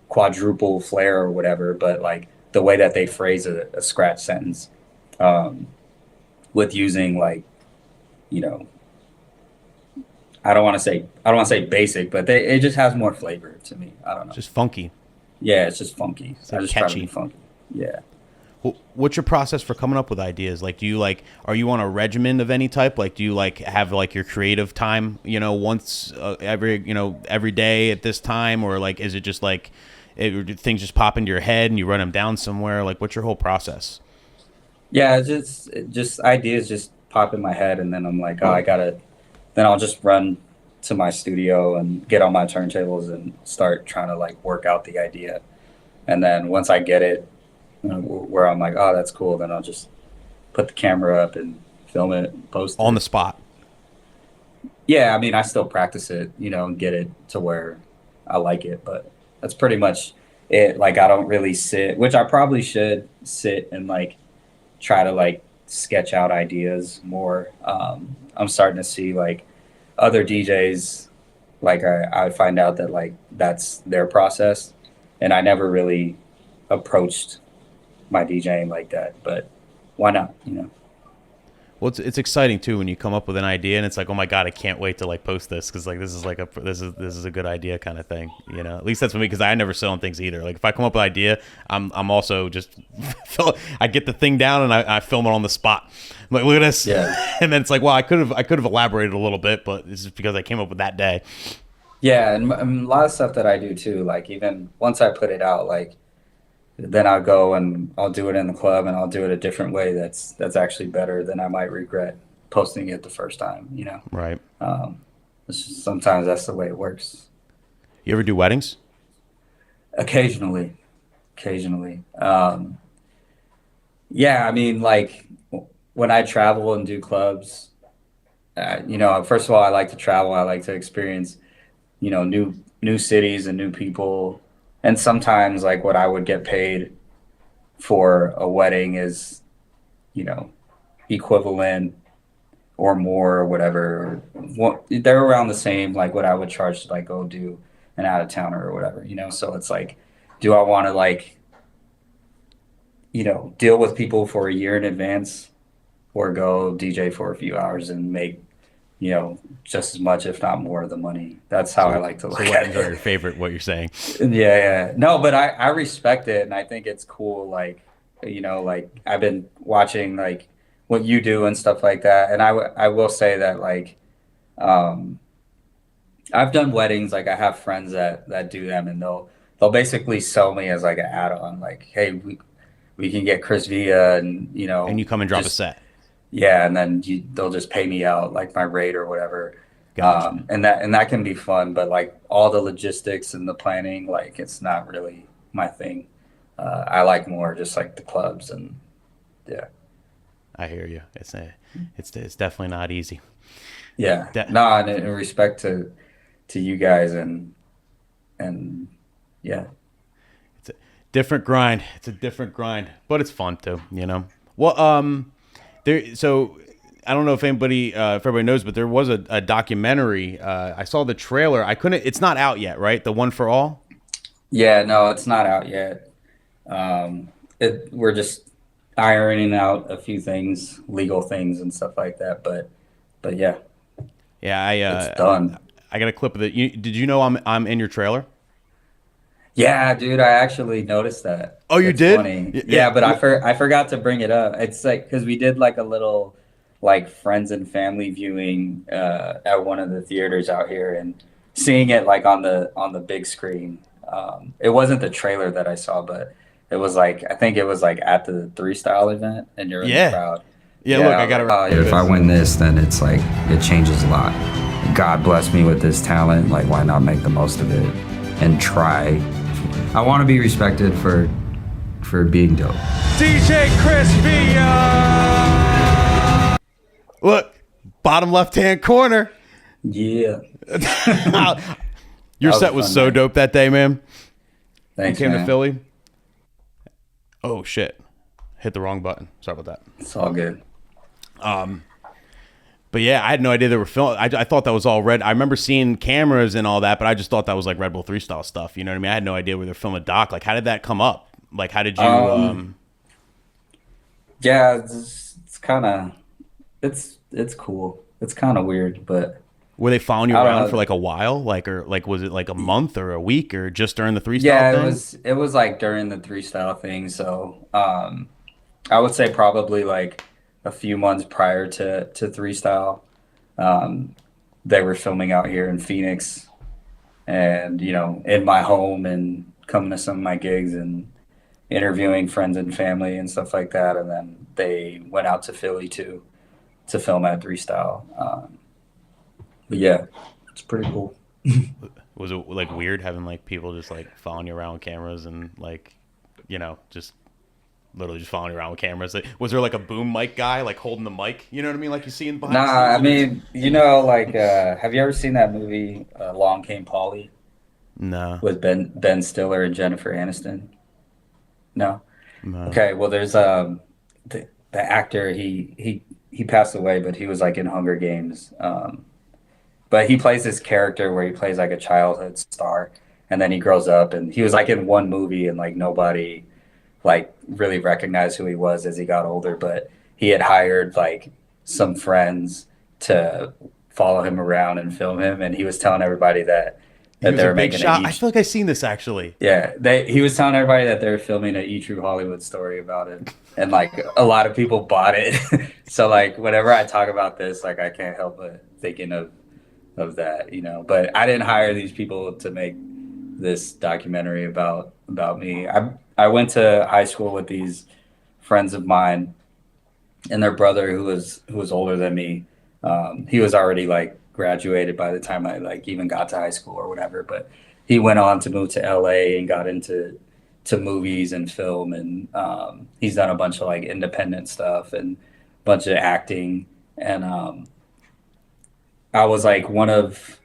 quadruple flare or whatever, but like the way that they phrase a scratch sentence, with using like, I don't want to say basic, but it just has more flavor to me. I don't know. Just funky. Yeah, it's just funky. It's like catchy. Funky. Yeah. What's your process for coming up with ideas? Like, are you on a regimen of any type? Like, do you like have like your creative time, once every day at this time, or like, is it just like things just pop into your head and you run them down somewhere? Like, what's your whole process? Yeah, just ideas just pop in my head, and then I'm like, then I'll just run to my studio and get on my turntables and start trying to like work out the idea. And then once I get it, where I'm like, oh, that's cool, then I'll just put the camera up and film it, post it. On the spot. Yeah, I mean, I still practice it, and get it to where I like it, but that's pretty much it. Like, I don't really sit, which I probably should sit and like try to like sketch out ideas more. I'm starting to see like other DJs, like I find out that like that's their process, and I never really approached my DJing like that, but why not? Well, it's exciting too when you come up with an idea and it's like, oh my god, I can't wait to like post this because like this is a good idea kind of thing. At least that's for me because I never sit on things either. Like if I come up with an idea, I'm also just I get the thing down and I film it on the spot. I'm like, look at this, Yeah. and then it's like, well, I could have elaborated a little bit, but this is because I came up with that day. Yeah, and a lot of stuff that I do too, like even once I put it out, like then I'll go and I'll do it in the club and I'll do it a different way that's actually better than I might regret posting it the first time. Right. Um, sometimes that's the way it works. You ever do weddings? Occasionally, occasionally. Yeah, I mean, like when I travel and do clubs, first of all, I like to travel. I like to experience, new cities and new people. And sometimes, like what I would get paid for a wedding is, you know, equivalent or more or whatever. They're around the same, like what I would charge to like go do an out of towner or whatever. So it's like, do I want to like, deal with people for a year in advance or go DJ for a few hours and make, just as much, if not more of the money? That's how I So like to so look at weddings are your it. favorite? What you're saying? Yeah, yeah. No, but I respect it and I think it's cool. Like, like I've been watching like what you do and stuff like that. And I will say that like, um, I've done weddings. Like I have friends that do them and they'll basically sell me as like an add-on. Like, hey, we can get Chris Villa and, And you come and drop a just, set. yeah. And then they'll just pay me out like my rate or whatever. Gotcha. And that can be fun, but like all the logistics and the planning, like it's not really my thing. I like more just like the clubs and yeah, I hear you. It's definitely not easy. yeah. That No, and in respect to you guys and yeah, it's a different grind. It's a different grind, but it's fun too. Well, there. So I don't know if everybody knows, but there was a documentary. I saw the trailer. I couldn't. It's not out yet, right? The One for All. yeah. No, it's not out yet. Um, we're just ironing out a few things, legal things and stuff like that. But yeah, Yeah, it's done. I got a clip of it. Did you know I'm in your trailer? Yeah, dude, I actually noticed that. Oh, you It's did? funny. Yeah. Yeah, but I forgot to bring it up. It's like because we did like a little like friends and family viewing at one of the theaters out here and seeing it like on the big screen. It wasn't the trailer that I saw, but it was like I think it was like at the Three Style event and you're in the Yeah. crowd. Yeah. Yeah, Look, I I was got it like, right oh, here. if I win this, then it's like it changes a lot. God bless me with this talent. Like, why not make the most of it and try? I want to be respected for being dope. DJ Chris Villa. Look, bottom left hand corner. Yeah. Your That was set a was fun so night. dope that day, man. You Thanks, came to man. Philly. Oh shit! Hit the wrong button. Sorry about that. It's all good. But yeah, I had no idea they were filming. I thought that was all red. I remember seeing cameras and all that, but I just thought that was like Red Bull 3 style stuff. You know what I mean? I had no idea where they're filming a doc. Like, how did that come up? Like, how did you? Yeah, it's kind of it's cool. It's kind of weird, but Were they following you I around don't for know. like a while? Like, or like was it like a month or a week or just during the 3 style Yeah, it thing? was it was like during the Three Style thing. So I would say probably like a few months prior to Three Style. Um, they were filming out here in Phoenix, and in my home and coming to some of my gigs and interviewing friends and family and stuff like that. And then they went out to Philly to film at Three Style. But yeah, it's pretty cool. Was it like weird having like people just like following you around with cameras and like, just literally just following you around with cameras. Like, was there like a boom mic guy like holding the mic? You know what I mean? Like you see in behind Nah, the scenes I videos. mean, like, have you ever seen that movie, Long Came Polly, No, with Ben Stiller and Jennifer Aniston? No. no. Okay, well, there's the actor. He passed away, but he was like in Hunger Games. But he plays this character where he plays like a childhood star, and then he grows up, and he was like in one movie, and like nobody like really recognized who he was as he got older. But he had hired like some friends to follow him around and film him, and he was telling everybody He that was they a were big making a shot. I each. feel like I've seen this actually. Yeah, he was telling everybody that they were filming a E True Hollywood story about it, and like a lot of people bought it. So like whenever I talk about this, like I can't help but thinking of that, But I didn't hire these people to make this documentary about me. I went to high school with these friends of mine, and their brother who was older than me. He was already like graduated by the time I like even got to high school or whatever. But he went on to move to LA and got into movies and film, and he's done a bunch of like independent stuff and a bunch of acting. And I was like one of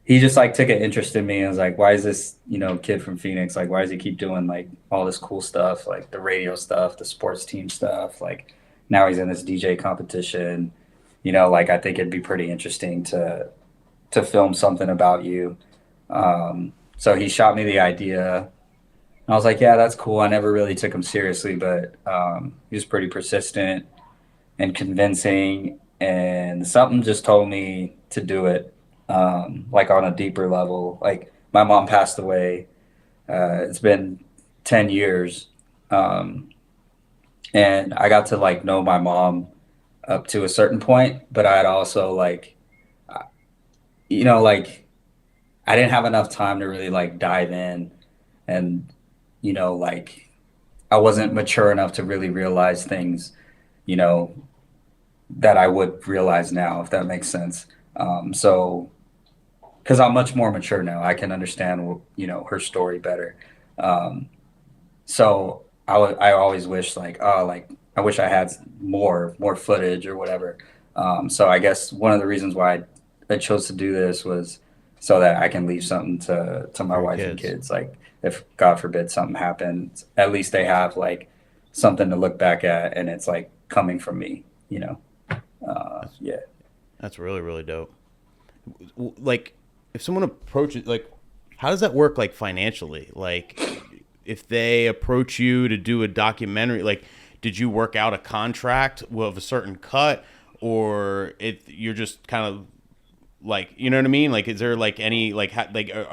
he just like took an interest in me and was like, why is this, kid from Phoenix, like why does he keep doing like all this cool stuff, like the radio stuff, the sports team stuff, like now he's in this DJ competition, like I think it'd be pretty interesting to film something about you. So he shot me the idea, and I was like, yeah, that's cool. I never really took him seriously, but he was pretty persistent and convincing, and something just told me to do it, like on a deeper level. Like my mom passed away. It's been 10 years, um, and I got to like know my mom up to a certain point, but I'd also like, like I didn't have enough time to really like dive in, and like I wasn't mature enough to really realize things, you know, that I would realize now, if that makes sense. So, because I'm much more mature now, I can understand, her story better. Um, so I always wish like, oh, like I wish I had more footage or whatever. So I guess one of the reasons why I chose to do this was so that I can leave something to my For your wife and kids. kids. Like if God forbid something happens, at least they have like something to look back at, and it's like coming from me. That's Yeah. that's really really dope. Like, if someone approaches, like, how does that work, like financially? Like, if they approach you to do a documentary, like, did you work out a contract with a certain cut, or you're just kind of like, you know what I mean? Like, is there like any like are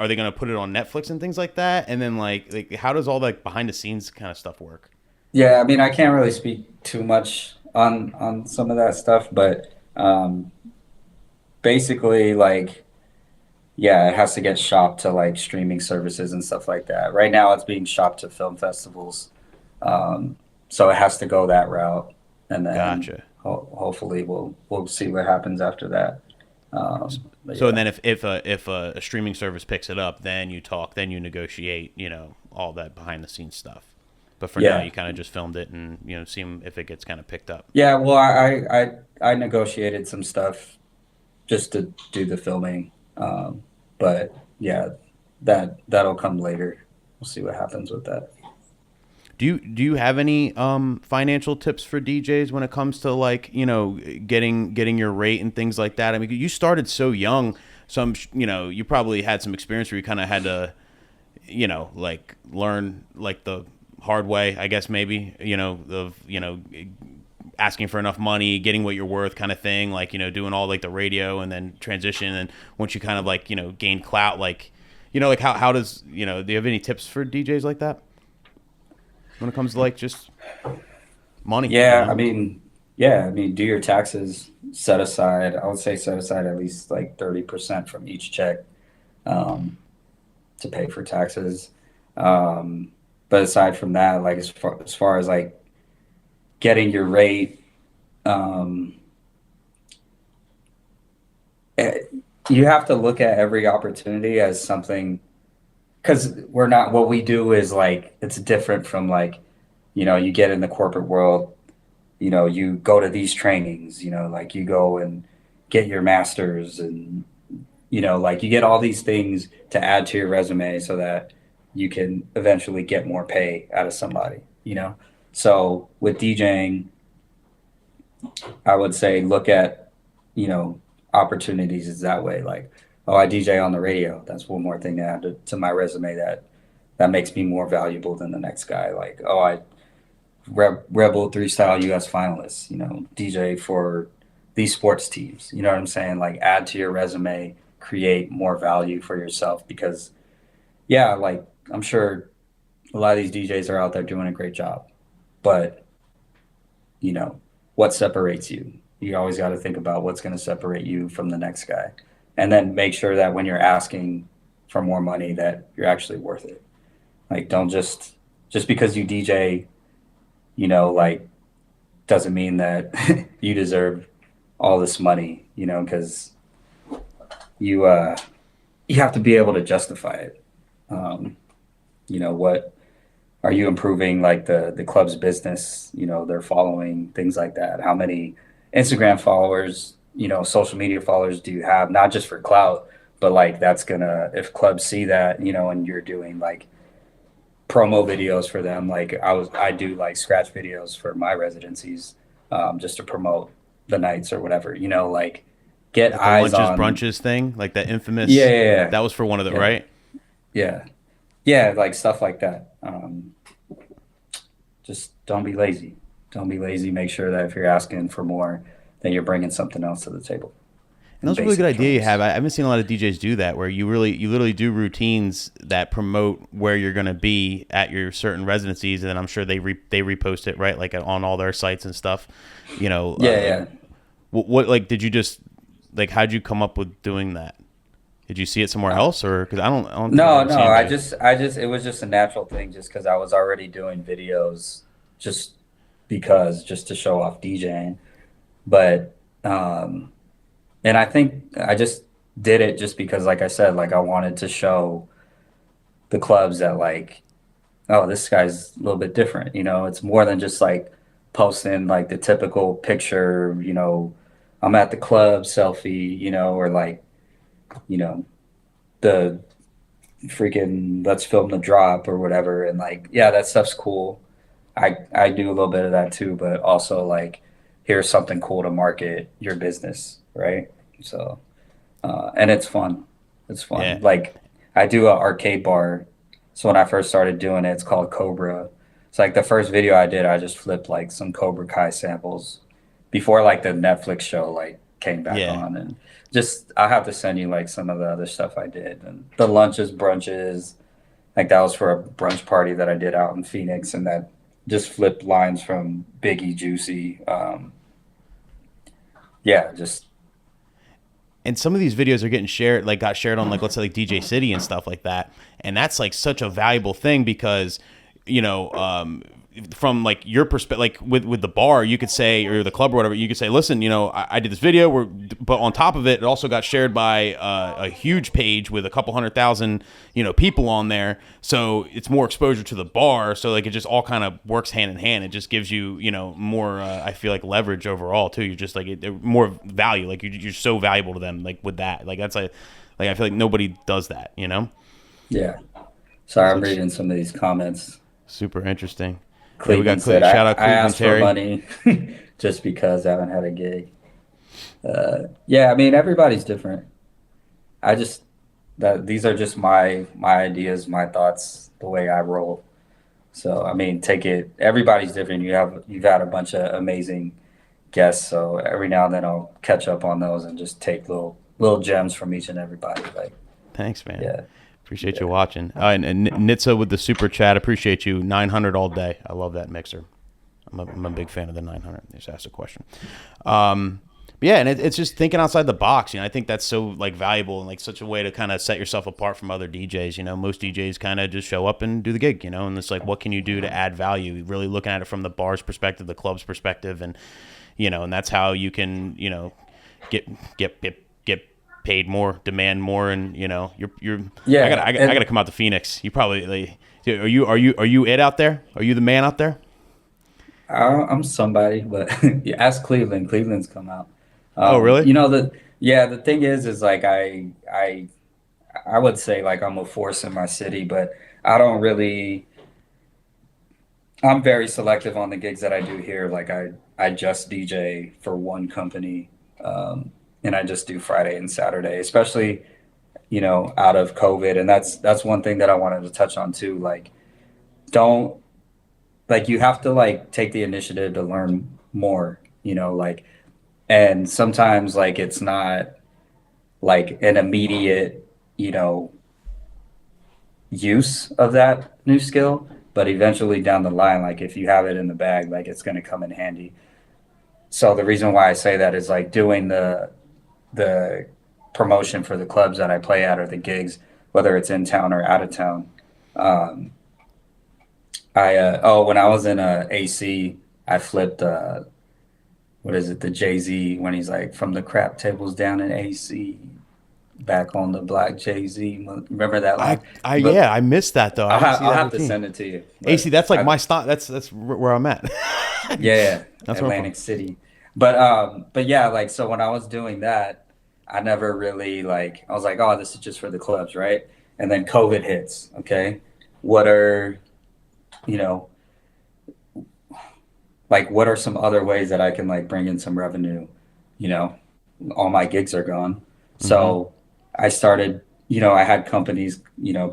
they gonna put it on Netflix and things like that? And then like how does all like behind the scenes kind of stuff work? Yeah, I mean, I can't really speak too much on some of that stuff, but basically, like, yeah, it has to get shopped to like streaming services and stuff like that. Right now, it's being shopped to film festivals, so it has to go that route, and then Gotcha. hopefully we'll see what happens after that. But So and yeah, then if a streaming service picks it up, then you talk, then you negotiate, all that behind the scenes stuff. But for now, yeah, you kind of just filmed it and see if it gets kind of picked up. yeah. Well, I negotiated some stuff just to do the filming. But yeah, that'll come later. We'll see what happens with that. Do you have any financial tips for DJs when it comes to like getting your rate and things like that? I mean, you started so young, so you probably had some experience where you kind of had to like learn like the hard way, I guess maybe of asking for enough money, getting what you're worth, kind of thing. Like doing all like the radio and then transition, and once you kind of like gain clout, like like how does do you have any tips for DJs like that when it comes to like just money? Yeah, I mean, do your taxes. Set aside. I would say set aside at least like 30% from each check, um, to pay for taxes. Um, but aside from that, like as far as like getting your rate, um, eh, you have to look at every opportunity as something, because we're not what we do is like it's different from like you get in the corporate world, you go to these trainings, like you go and get your master's and, like you get all these things to add to your resume so that you can eventually get more pay out of somebody. So with DJing, I would say look at, opportunities is that way. Like, oh, I DJ on the radio. That's one more thing to add to my resume that makes me more valuable than the next guy. Like, oh, I Rebel three style US finalists, DJ for these sports teams. You know what I'm saying? Like add to your resume, create more value for yourself because yeah, like I'm sure a lot of these DJs are out there doing a great job. But, what separates you? You always got to think about what's going to separate you from the next guy. And then make sure that when you're asking for more money that you're actually worth it. Like don't just because you DJ, like doesn't mean that you deserve all this money, because you you have to be able to justify it. What are you improving like the club's business, their following, things like that? How many Instagram followers, social media followers do you have? Not just for clout, but like that's gonna if clubs see that, and you're doing like promo videos for them. Like I do like scratch videos for my residencies, just to promote the nights or whatever, like get Like the eyes lunches on. brunches thing, like that infamous. Yeah, yeah, yeah. That was for one of the Yeah. right. Yeah. Yeah, like stuff like that. Just don't be lazy. Don't be lazy. Make sure that if you're asking for more, then you're bringing something else to the table. And that's a really good basic idea you tools. have. I haven't seen a lot of DJs do that, where you literally do routines that promote where you're going to be at your certain residencies, and then I'm sure they repost it, right, like on all their sites and stuff. Yeah, yeah. What like did you just like how'd you come up with doing that? Did you see it somewhere else, or because I don't think No, I've no. seen I it. just it was just a natural thing, just because I was already doing videos, just just to show off DJing. But and I think I just did it just because, like I said, like I wanted to show the clubs that like, oh, this guy's a little bit different. It's more than just like posting like the typical picture. I'm at the club selfie. Or like, you know, the freaking let's film the drop or whatever. And like, yeah, that stuff's cool. I do a little bit of that too, but also like, here's something cool to market your business, right? So, and it's fun. It's fun. Yeah. Like, I do an arcade bar. So when I first started doing it, it's called Cobra. It's like the first video I did, I just flipped like some Cobra Kai samples before like the Netflix show like came back Yeah. on, and just I'll have to send you like some of the other stuff I did and the lunches, brunches. Like that was for a brunch party that I did out in Phoenix, and that just flipped lines from Biggie, Juicy. Yeah, just And some of these videos are getting shared, like got shared on like let's say like DJ City and stuff like that, and that's like such a valuable thing because from like your perspective, like with the bar, you could say, or the club or whatever, you could say, listen, I did this video, but on top of it, it also got shared by a huge page with a couple 100,000 people on there, so it's more exposure to the bar, so like it just all kind of works hand in hand. It just gives you more I feel like leverage overall too. You're just like more value, like you're so valuable to them, like with that, like that's like I feel like nobody does that. yeah. Sorry, I'm Such- reading some of these comments. Super interesting. Yeah, we Cleveland got said, shout out I Cleveland asked for Terry. money just because I haven't had a gig. Yeah, I mean, everybody's different. I just that these are just my ideas, my thoughts, the way I roll. So I mean, take it. Everybody's different. You've had a bunch of amazing guests, so every now and then I'll catch up on those and just take little gems from each and everybody. Like, Thanks, man. yeah, Appreciate you watching. And Nitsa with the super chat. Appreciate you. 900 all day. I love that mixer. I'm a big fan of the 900. Just asked a question. Yeah, and it's just thinking outside the box. I think that's so like valuable and like such a way to kind of set yourself apart from other DJs. Most DJs kind of just show up and do the gig. And it's like, what can you do to add value? Really looking at it from the bar's perspective, the club's perspective, and and that's how you can get paid more, demand more, and you're Yeah, I gotta come out to Phoenix. You probably like, are you it out there? Are you the man out there? I'm somebody, but yeah, ask Cleveland. Cleveland's come out. Oh, really? You know the thing is like I would say like I'm a force in my city, but I don't really. I'm very selective on the gigs that I do here. Like I just DJ for one company, and I just do Friday and Saturday, especially out of COVID, and that's one thing that I wanted to touch on too. Like don't like you have to like take the initiative to learn more. Like and sometimes like it's not like an immediate you know use of that new skill, but eventually down the line, like if you have it in the bag, like it's going to come in handy. So the reason why I say that is like doing the promotion for the clubs that I play at or the gigs, whether it's in town or out of town. um when I was in AC, I flipped what is it, the Jay-Z, when he's like, from the crap tables down in AC, back on the block, Jay-Z. Remember that line? But Yeah, I missed that though. I didn't see I'll that have to routine. send it to you. AC, But that's like I, my stop. That's where I'm at. yeah, That's where I'm from. Atlantic City. But yeah, like so when I was doing that, I never really like I was like, oh, this is just for the clubs, right? And then COVID hits. Okay, what are you know like what are some other ways that I can like bring in some revenue? You know, all my gigs are gone. Hmm. So I started, I had companies,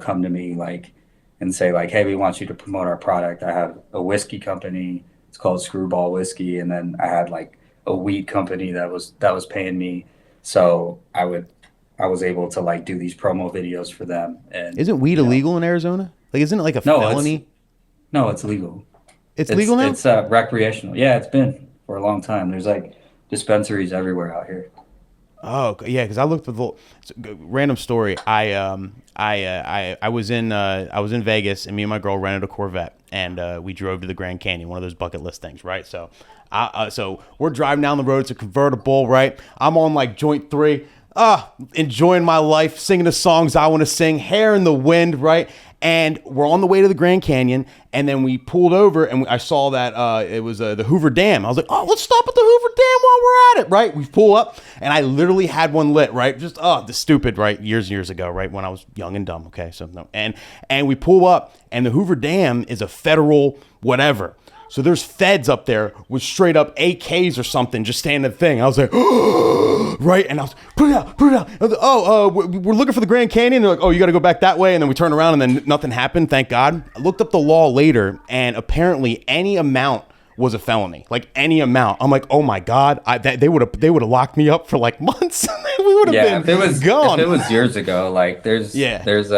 come to me like and say like, hey, we want you to promote our product. I have a whiskey company, it's called Screwball Whiskey, and then I had like a weed company that was paying me. So I was able to like do these promo videos for them and Isn't weed illegal in Arizona? Like, isn't it like a no, it's felony? no, it's legal. It's It's legal now. it's recreational. Yeah, it's been for a long time. There's like dispensaries everywhere out here. Oh, yeah, because I looked for the random story. I I was in Vegas, and me and my girl rented a Corvette, and we drove to the Grand Canyon, one of those bucket list things, right? So we're driving down the road. It's a convertible, right? I'm on like joint three, enjoying my life, singing the songs I want to sing, hair in the wind, right? And we're on the way to the Grand Canyon, and then we pulled over, and I saw that it was the Hoover Dam. I was like, "Oh, let's stop at the Hoover Dam while we're at it." Right? We pull up, and I literally had one lit. Right? Just the stupid. Right? Years and years ago. Right? When I was young and dumb. Okay. So no. And we pull up, and the Hoover Dam is a federal whatever. So there's feds up there with straight up AKs or something just standing at the thing. I was like, right? And I was, put it out, put it out. I was like, we're looking for the Grand Canyon. They're like, oh, you got to go back that way. And then we turn around and then nothing happened, thank God. I looked up the law later, and apparently any amount was a felony, like any amount. I'm like, oh my God, they would have locked me up for like months. We would have Yeah, been if gone. it was years ago, like Yeah. there's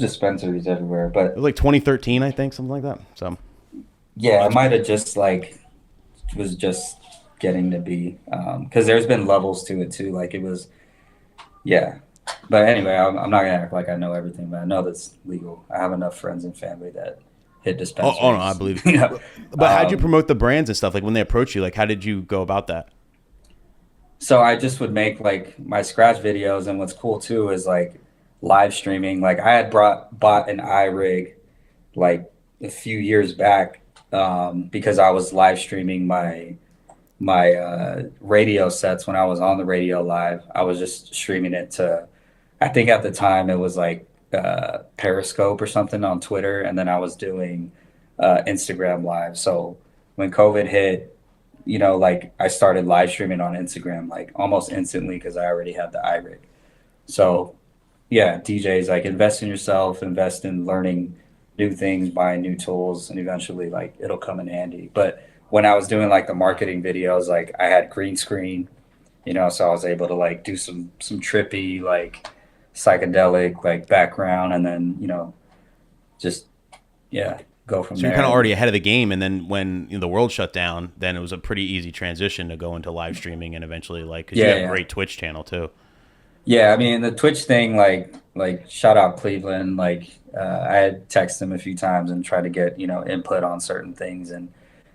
dispensaries everywhere, It but was like 2013, I think, something like that. So yeah, it that's might crazy. have just like was just getting to be because there's been levels to it too. Like it was, yeah. But anyway, I'm not gonna act like I know everything, but I know that's legal. I have enough friends and family that hit Oh no, I dispensaries. believe. You know, But how'd you promote the brands and stuff? Like when they approach you, like how did you go about that? so I just would make like my scratch videos, and what's cool too is like live streaming. Like I had bought an iRig like a few years back because I was live streaming my radio sets when I was on the radio live. I was just streaming it to, I think at the time it was like Periscope or something on Twitter, and then I was doing Instagram live. So when COVID hit, like I started live streaming on Instagram like almost instantly because I already had the iRig. So yeah, DJs like invest in yourself, invest in learning new things, buying new tools, and eventually like it'll come in handy. But when I was doing like the marketing videos, like I had green screen, so I was able to like do some trippy like psychedelic like background, and then just yeah, go from So you're there. kind of already And ahead of the game, and then when the world shut down, then it was a pretty easy transition to go into live streaming and eventually like because you yeah, have a yeah. great Twitch channel too. Yeah, I mean the Twitch thing, like shout out Cleveland. Like I had texted him a few times and tried to get input on certain things, and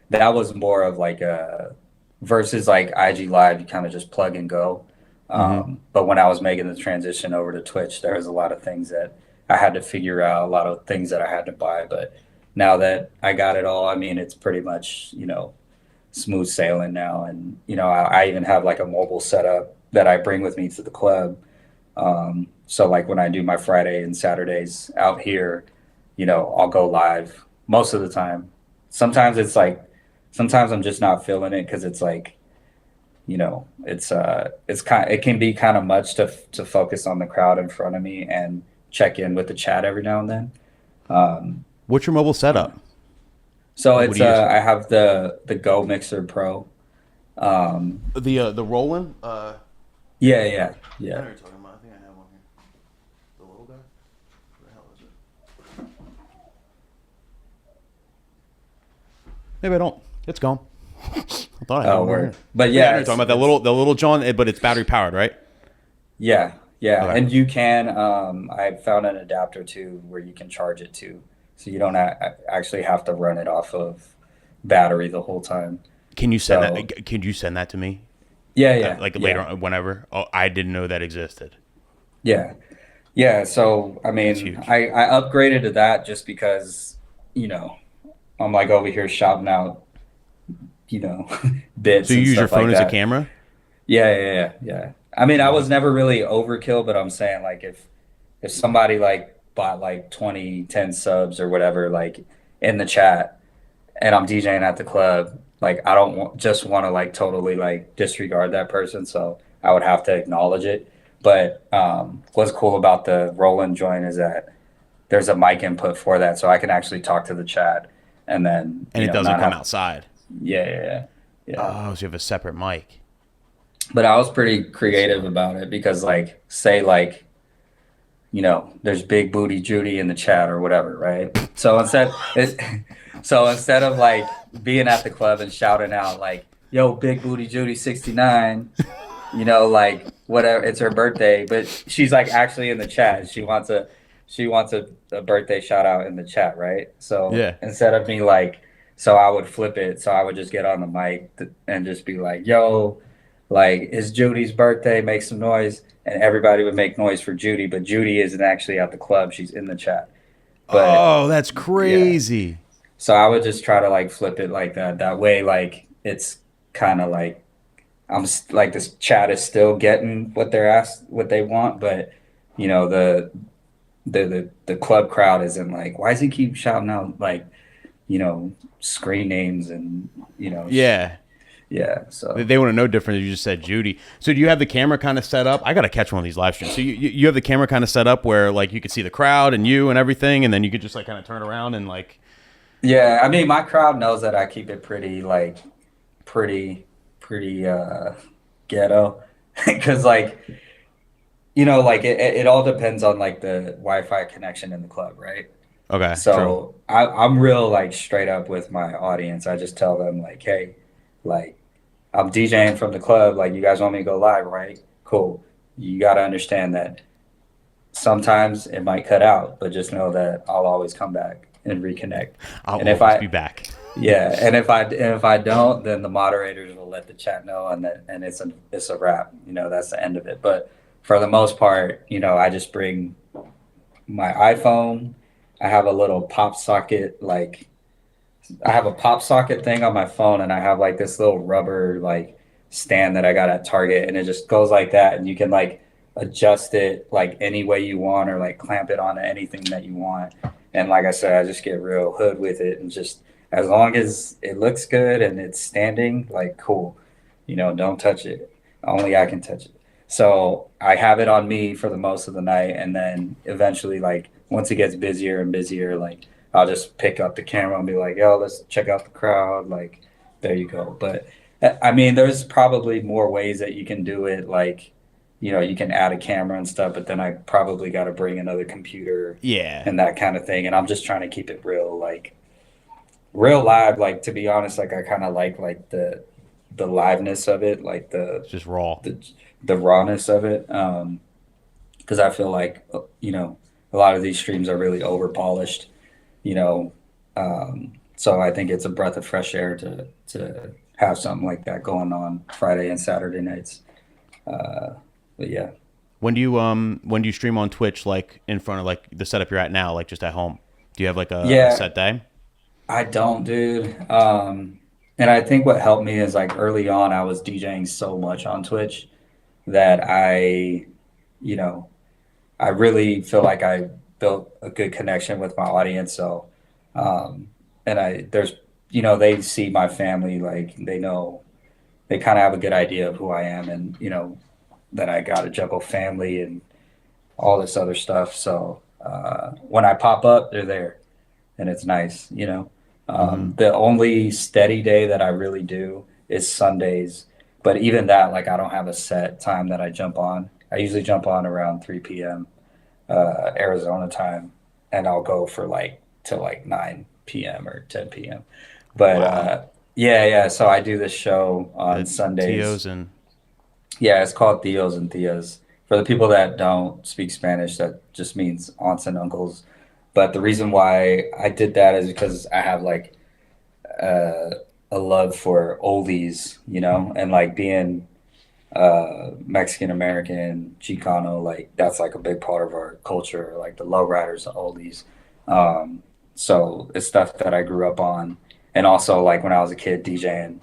that was more of like a versus like IG Live. You kind of just plug and go. Hmm. But when I was making the transition over to Twitch, there was a lot of things that I had to figure out, a lot of things that I had to buy. But now that I got it all, I mean, it's pretty much, smooth sailing now. And, I even have like a mobile setup that I bring with me to the club. So like when I do my Friday and Saturdays out here, I'll go live most of the time. Sometimes it's like, sometimes I'm just not feeling it because it's like, it can be kind of much to focus on the crowd in front of me and check in with the chat every now and then. What's your mobile setup? So Like, what it's do you use? I have the Go Mixer Pro. The Roland. Yeah, I know yeah. what you're talking about. I think I have one here. The little guy. Where the hell is it? Maybe I don't. It's gone. I thought I had Oh, one right word. here. But Yeah, I know yeah, you're talking about the little John, but it's battery powered, right? yeah, yeah. Okay. And you can I found an adapter too where you can charge it too, so you don't actually have to run it off of battery the whole time. Can you send So that? Can you send that to me? yeah, yeah, Like later yeah, on, whenever. Oh, I didn't know that existed. yeah. Yeah, so I That's mean, huge. I upgraded to that just because, you know, I'm like over here shouting out, you know, So bits you and use your stuff like phone as a that. camera? Yeah, yeah, yeah, yeah. I mean, I Wow. was never really overkill, but I'm saying like if somebody like bought like 20, 10 subs or whatever, like in the chat, and I'm DJing at the club, like I don't just want to like totally like disregard that person, so I would have to acknowledge it. But what's cool about the Roland join is that there's a mic input for that, so I can actually talk to the chat and then And it doesn't not come have. outside. Yeah, yeah, yeah, yeah. Oh, so you have a separate mic. But I was pretty That's creative smart. about it because like say like there's Big Booty Judy in the chat or whatever, right? So instead of like being at the club and shouting out like, "Yo, Big Booty Judy 69," like whatever, it's her birthday, but she's like actually in the chat. She wants a birthday shout out in the chat, right? So Yeah. instead of me like, so I would flip it. So I would just get on the mic and just be like, "Yo, like it's Judy's birthday, make some noise." And everybody would make noise for Judy, but Judy isn't actually at the club. She's in the chat. But Oh, that's yeah, crazy. so I would just try to like flip it like that. That way, like it's kind of like like this chat is still getting what they're asked, what they want, but the club crowd isn't like, why does he keep shouting out like you know screen names and Yeah. yeah. They So they want to know different. You just said Judy. So do you have the camera kind of set up? I gotta catch one of these live streams. So you have the camera kind of set up where like you could see the crowd and you and everything, and then you could just like kind of turn around and like. yeah, I mean my crowd knows that I keep it pretty like pretty pretty ghetto because like like it all depends on like the Wi-Fi connection in the club, right? Okay, true. So I'm real like straight up with my audience. I just tell them like, hey, like I'm DJing from the club. Like you guys want me to go live, right? Cool. You got to understand that sometimes it might cut out, but just know that I'll always come back and reconnect. I'll And if always be I back. yeah, and if I don't, then the moderators will let the chat know, and it's a wrap. That's the end of it. But for the most part, I just bring my iPhone. I have a little pop socket, like I have a pop socket thing on my phone, and I have like this little rubber like stand that I got at Target, and it just goes like that, and you can like adjust it like any way you want, or like clamp it onto anything that you want. And like I said, I just get real hood with it, and just as long as it looks good and it's standing, like cool, don't touch it. Only I can touch it. So I have it on me for the most of the night, and then eventually, like once it gets busier and busier, like I'll just pick up the camera and be like, "Yo, let's check out the crowd." Like, there you go. But I mean, there's probably more ways that you can do it. Like, you can add a camera and stuff, but then I probably got to bring another computer Yeah, and that kind of thing. And I'm just trying to keep it real, like real live. Like to be honest, like I kind of like the liveness of it, like it's just raw. the the rawness of it. Because I feel like a lot of these streams are really over polished you know. So I think it's a breath of fresh air to have something like that going on Friday and Saturday nights. Uh, but yeah, When do you stream on Twitch like in front of like the setup you're at now, like just at home? Do you have like a yeah, set day? I don't, dude. And I think what helped me is like early on, I was DJing so much on Twitch that you know, I really feel like I built a good connection with my audience. So, um, and there's, they see my family, like they know, they kind of have a good idea of who I am, and that I got a juggle family and all this other stuff. So when I pop up, they're there, and it's nice. Mm-hmm. The only steady day that I really do is Sundays, but even that, like, I don't have a set time that I jump on. I usually jump on around 3 p.m. Arizona time, and I'll go for like till like 9 p.m. or 10 p.m. But Wow. yeah, yeah. So I do this show on The Sundays. Tios and Yeah, it's called Tios and Tias. For the people that don't speak Spanish, that just means aunts and uncles. But the reason why I did that is because I have like uh, a love for oldies, and like being Mexican American, Chicano, like that's like a big part of our culture, like the lowriders, the oldies. Um, so it's stuff that I grew up on. And also, like when I was a kid DJing,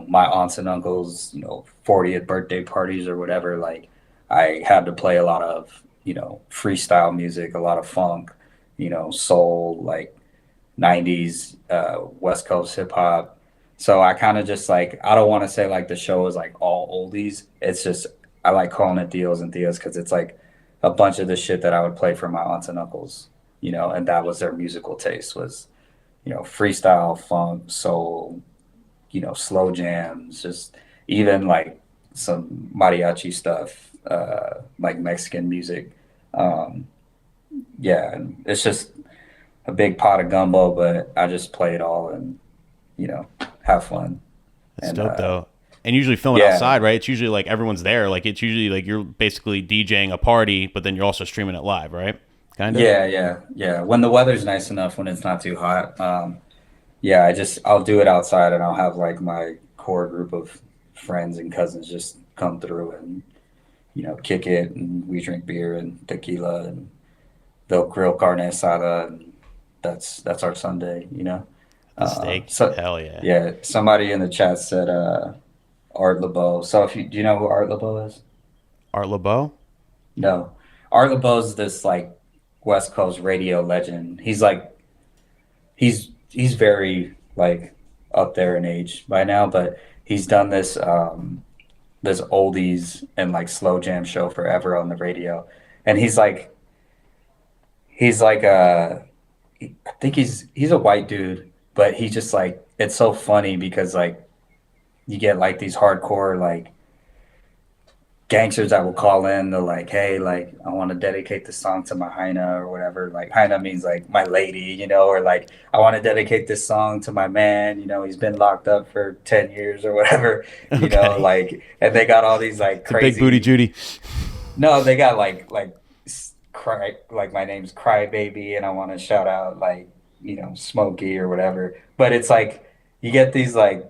my aunts and uncles, 40th birthday parties or whatever, like I had to play a lot of, freestyle music, a lot of funk, soul, like 90s, West Coast hip hop. So I kind of just like, I don't want to say like the show is like all oldies. It's just, I like calling it Deals and Theas because it's like a bunch of the shit that I would play for my aunts and uncles, and that was their musical taste was, freestyle, funk, soul, slow jams, just even like some mariachi stuff, like Mexican music. Um, yeah, and it's just a big pot of gumbo, but I just play it all and have fun. that's And dope though. And usually filming yeah, outside, right? It's usually like everyone's there. Like it's usually like you're basically DJing a party, but then you're also streaming it live, right? Kind of. yeah, yeah, yeah. When the weather's nice enough, when it's not too hot, yeah, I'll do it outside, and I'll have like my core group of friends and cousins just come through and kick it, and we drink beer and tequila, and they'll grill carne asada, and that's our Sunday. The steak. So Hell yeah. yeah, somebody in the chat said Art LeBeau. So if you do you know who Art LeBeau is? Art LeBeau? No, Art LeBeau is this like West Coast radio legend. He's very like up there in age by now, but he's done this oldies and like slow jam show forever on the radio, and he's like I think he's a white dude, but he just like it's so funny because like you get like these hardcore like gangsters that will call in. They're like, hey, like I want to dedicate this song to my Heina or whatever. Like Heina means like my lady, or like I want to dedicate this song to my man. He's been locked up for 10 years or whatever. Okay. Like and they got all these like It's a big booty crazy. Judy. No, they got like cry like my name's Crybaby, and I want to shout out like Smokey or whatever. But it's like you get these like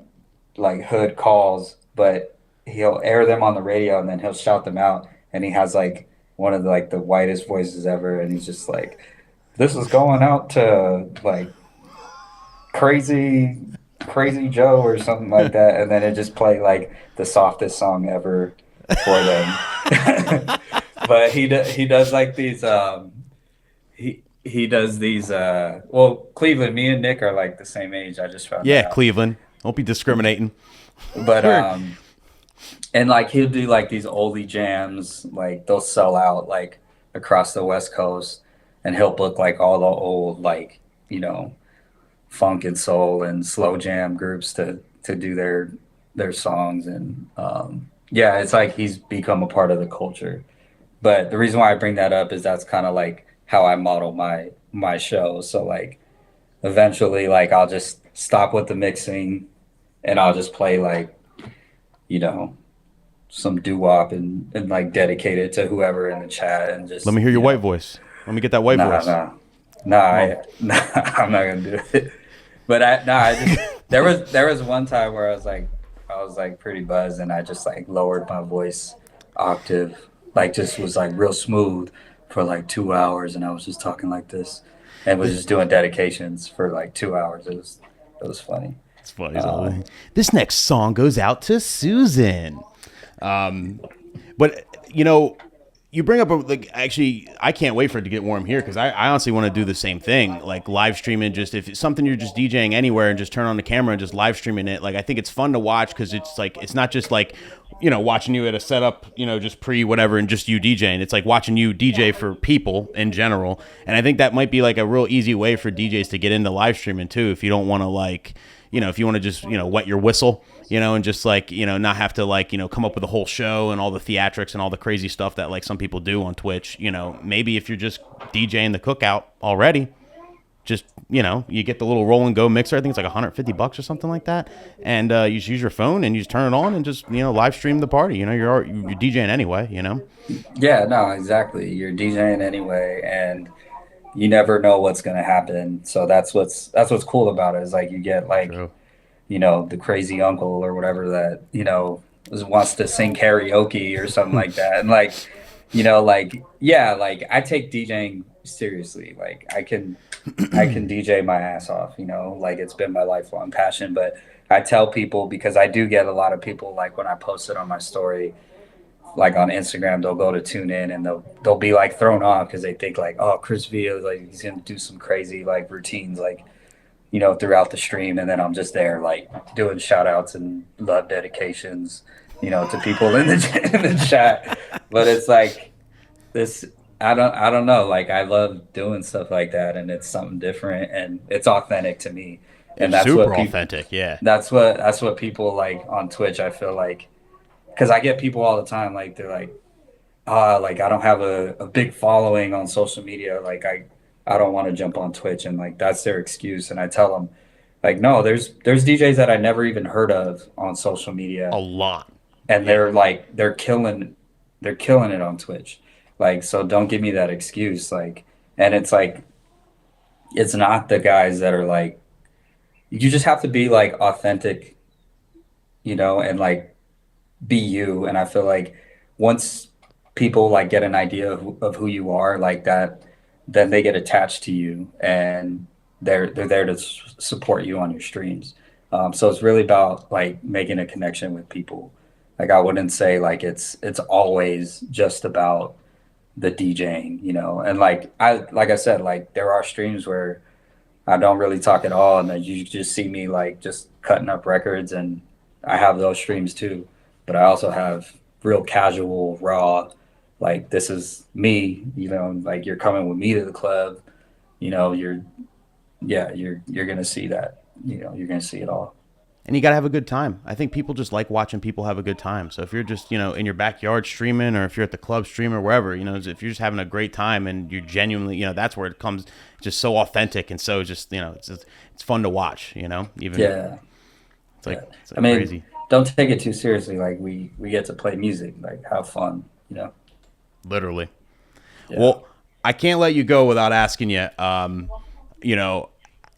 hood calls, but he'll air them on the radio and then he'll shout them out, and he has like one of the whitest voices ever, and he's just like, "This is going out to like crazy, crazy Joe" or something like that, and then it just play like the softest song ever for them. But he does like these he does these well, Cleveland, me and Nick are like the same age. I just found that Yeah, out. Cleveland. Don't be discriminating. But and like he'll do like these oldie jams, like they'll sell out like across the West Coast, and he'll book like all the old like you know funk and soul and slow jam groups to do their songs, and yeah, it's like he's become a part of the culture. But the reason why I bring that up is that's kind of like how I model my show. So like eventually, like I'll just stop with the mixing, and I'll just play like you know some doo wop and like dedicate it to whoever in the chat, and Let just me hear your white voice. Let me get that white nah, voice. nah, nah, Come on. nah, I'm not gonna do it. But I just there was one time where I was like pretty buzzed, and I just like lowered my voice octave, like just was like real smooth for like 2 hours, and I was just talking like this. and was just doing dedications for like 2 hours. It was funny. It's funny. This next song goes out to Susan. But you bring up like, actually, I can't wait for it to get warm here because I honestly want to do the same thing, like live streaming. Just if it's something you're just DJing anywhere and just turn on the camera and just live streaming it. Like I think it's fun to watch because it's like it's not just like watching you at a setup, just pre whatever and just you DJing. It's like watching you DJ for people in general, and I think that might be like a real easy way for DJs to get into live streaming too. If you don't want to like. If you want to just, wet your whistle, and just like, not have to like, come up with a whole show and all the theatrics and all the crazy stuff that like some people do on Twitch, maybe if you're just DJing the cookout already, just, you get the little roll and go mixer. I think it's like $150 or something like that. And you just use your phone and you just turn it on and just, live stream the party. You're DJing anyway, Yeah, no, exactly. You're DJing anyway, and you never know what's going to happen. So that's what's cool about it is like you get like, True. The crazy uncle or whatever that, wants to sing karaoke or something like that. And like, like, yeah, like I take DJing seriously. Like I can DJ my ass off, like it's been my lifelong passion. But I tell people because I do get a lot of people like when I post it on my story, like on Instagram, they'll go to tune in and they'll be like thrown off because they think like, oh, Chris Villa, like he's gonna do some crazy like routines like throughout the stream, and then I'm just there like doing shout outs and love dedications, to people in the chat. But it's like this. I don't know. Like I love doing stuff like that, and it's something different, and it's authentic to me. And It's super authentic. Yeah. That's what people like on Twitch. I feel like. Because I get people all the time, like they're like, like I don't have a big following on social media, like I don't want to jump on Twitch, and like that's their excuse. And I tell them, like, no, there's DJs that I never even heard of on social media, A lot. and they're killing it on Twitch, like so don't give me that excuse, like, and it's like it's not the guys that are like you just have to be like authentic, and like be you. And I feel like once people like get an idea of who you are like that, then they get attached to you and they're there to support you on your streams. So it's really about like making a connection with people. Like I wouldn't say like it's always just about the DJing, and like I said, like there are streams where I don't really talk at all, and then you just see me like just cutting up records, and I have those streams too. But I also have real casual, raw, like this is me, like you're coming with me to the club, you're gonna see that, you're gonna see it all. And you got to have a good time. I think people just like watching people have a good time. So if you're just, in your backyard streaming, or if you're at the club streaming or wherever, if you're just having a great time and you're genuinely, that's where it comes just so authentic and so just, it's fun to watch, even. Yeah. It's like, Yeah. it's like crazy. Don't take it too seriously. Like we get to play music, like have fun, Literally. Yeah. Well, I can't let you go without asking you, and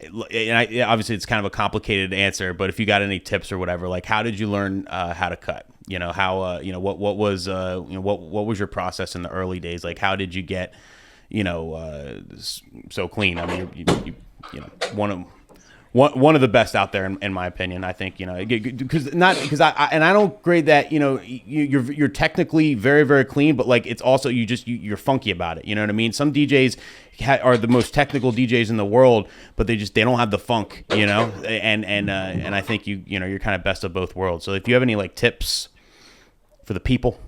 obviously it's kind of a complicated answer, but if you got any tips or whatever, like how did you learn how to cut? How what was what was your process in the early days? Like how did you get so clean? I mean, you one of the best out there in my opinion. I think because I don't grade that you're technically very very clean, but like it's also you're funky about it. You know what I mean? Some DJs are the most technical DJs in the world, but they don't have the funk. And I think you're kind of best of both worlds. So if you have any like tips for the people.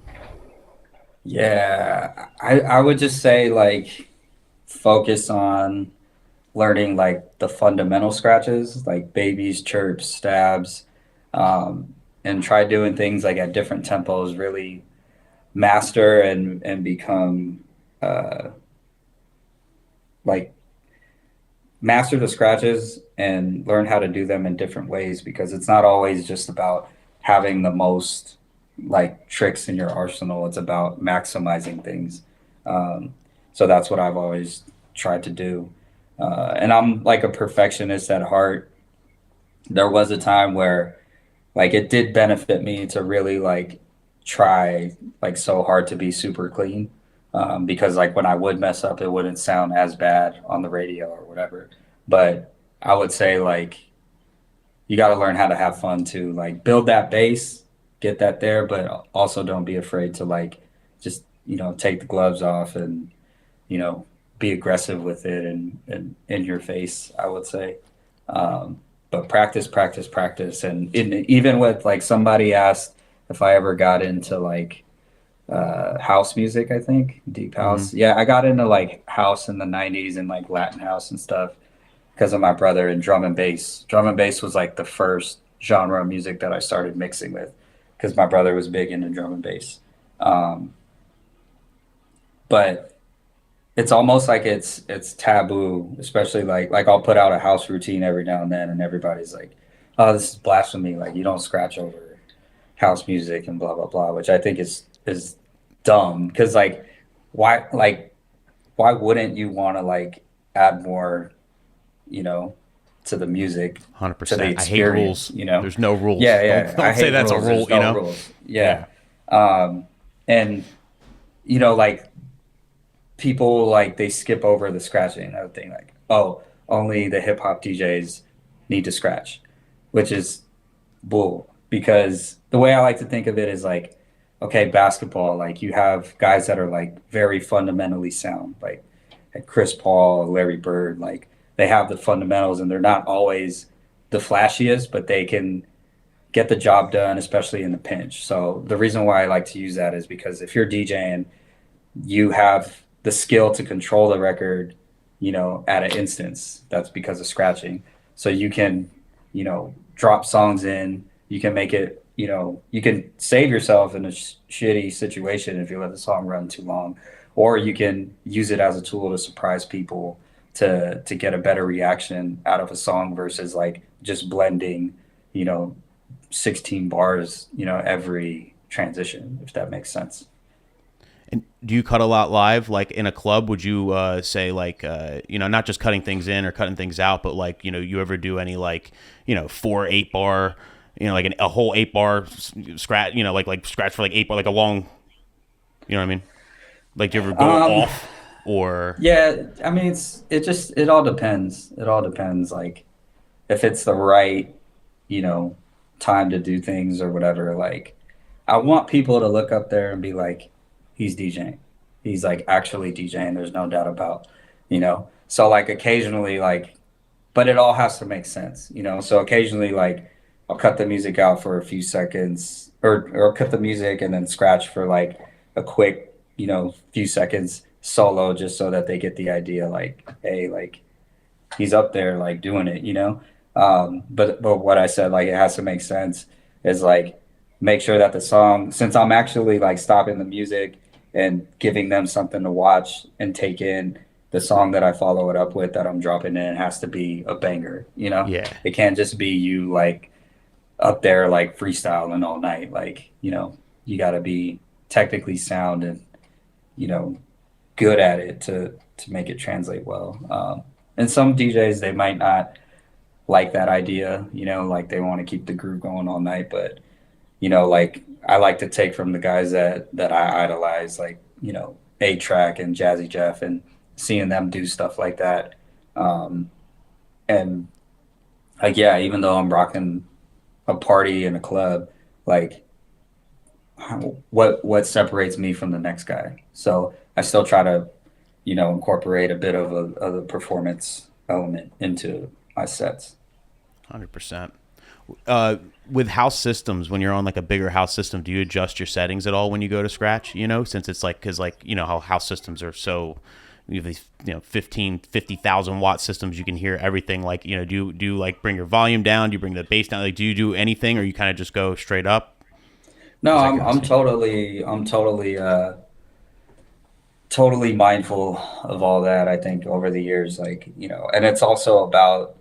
Yeah, I would just say like focus on learning like the fundamental scratches, like babies, chirps, stabs, and try doing things like at different tempos. Really master and become like master the scratches and learn how to do them in different ways, because it's not always just about having the most like tricks in your arsenal. It's about maximizing things. So that's what I've always tried to do. And I'm like a perfectionist at heart. There was a time where like it did benefit me to really like try like so hard to be super clean. because like when I would mess up, it wouldn't sound as bad on the radio or whatever. But I would say like you got to learn how to have fun too. Like build that base, get that there, but also don't be afraid to like just take the gloves off and you know be aggressive with it and in your face. I would say, but practice, practice, practice, and even with like somebody asked if I ever got into like house music, I think deep Mm-hmm. house. Yeah, I got into like house in the 90s and like Latin house and stuff because of my brother and drum and bass. Drum and bass was like the first genre of music that I started mixing with because my brother was big into drum and bass. Um, but it's almost like it's taboo, especially like I'll put out a house routine every now and everybody's like, "Oh, this is blasphemy! Like you don't scratch over house music and blah blah blah," which I think is dumb because why wouldn't you want to like add more you know, to the music, to the 100%. I hate experience, rules. There's no rules. Yeah, Don't yeah. I don't say hate that's a rules. rule, There's no rules. Yeah. Yeah. Um, and like people like they skip over the scratching. Another thing, like, oh, only the hip hop DJs need to scratch, which is bull. Because the way I like to think of it is like, okay, basketball, like you have guys that are like very fundamentally sound, like Chris Paul, Larry Bird, like they have the fundamentals and they're not always the flashiest, but they can get the job done, especially in the pinch. So the reason why I like to use that is because if you're DJing, you have the skill to control the record, at an instance. That's because of scratching. So you can, drop songs in. You can make it, you can save yourself in a shitty situation if you let the song run too long, or you can use it as a tool to surprise people to get a better reaction out of a song versus like just blending, you know, 16 bars, every transition, if that makes sense. And do you cut a lot live? Like in a club, would you say like not just cutting things in or cutting things out, but like you ever do any like 4 8 bar, like a whole 8 bar scratch, like scratch for like 8 bar, like a long, you know what I mean? Like do you ever go Um, off or yeah, I mean, it all depends. It all depends. Like if it's the right, you know, time to do things or whatever. Like I want people to look up there and be like, he's DJing. He's like actually DJing. There's no doubt about. So like occasionally, like, but it all has to make sense, So occasionally, like, I'll cut the music out for a few seconds, or cut the music and then scratch for like a quick, few seconds solo, just so that they get the idea, like, hey, like he's up there, like doing it. But what I said, like, it has to make sense. Is like make sure that the song, since I'm actually like stopping the music and giving them something to watch and take in, the song that I follow it up with that I'm dropping in has to be a banger. yeah? It can't just be you like up there like freestyling all night. Like, you got to be technically sound and, you know, good at it to make it translate well. And some DJs, they might not like that idea, like they want to keep the groove going all night, but like I like to take from the guys that I idolize, like A Track and Jazzy Jeff, and seeing them do stuff like that. Um, and like yeah, even though I'm rocking a party in a club, like what separates me from the next guy? So I still try to incorporate a bit of a performance element into my sets. 100%. With house systems, when you're on like a bigger house system, do you adjust your settings at all when you go to scratch? Since it's like, because like how house systems are so, you have these 50,000 watt systems, you can hear everything. Like do you like bring your volume down? Do you bring the bass down? Like do you do anything, or you kind of just go straight up? No, Is that I'm curiosity? totally mindful of all that. I think over the years, like, and it's also about,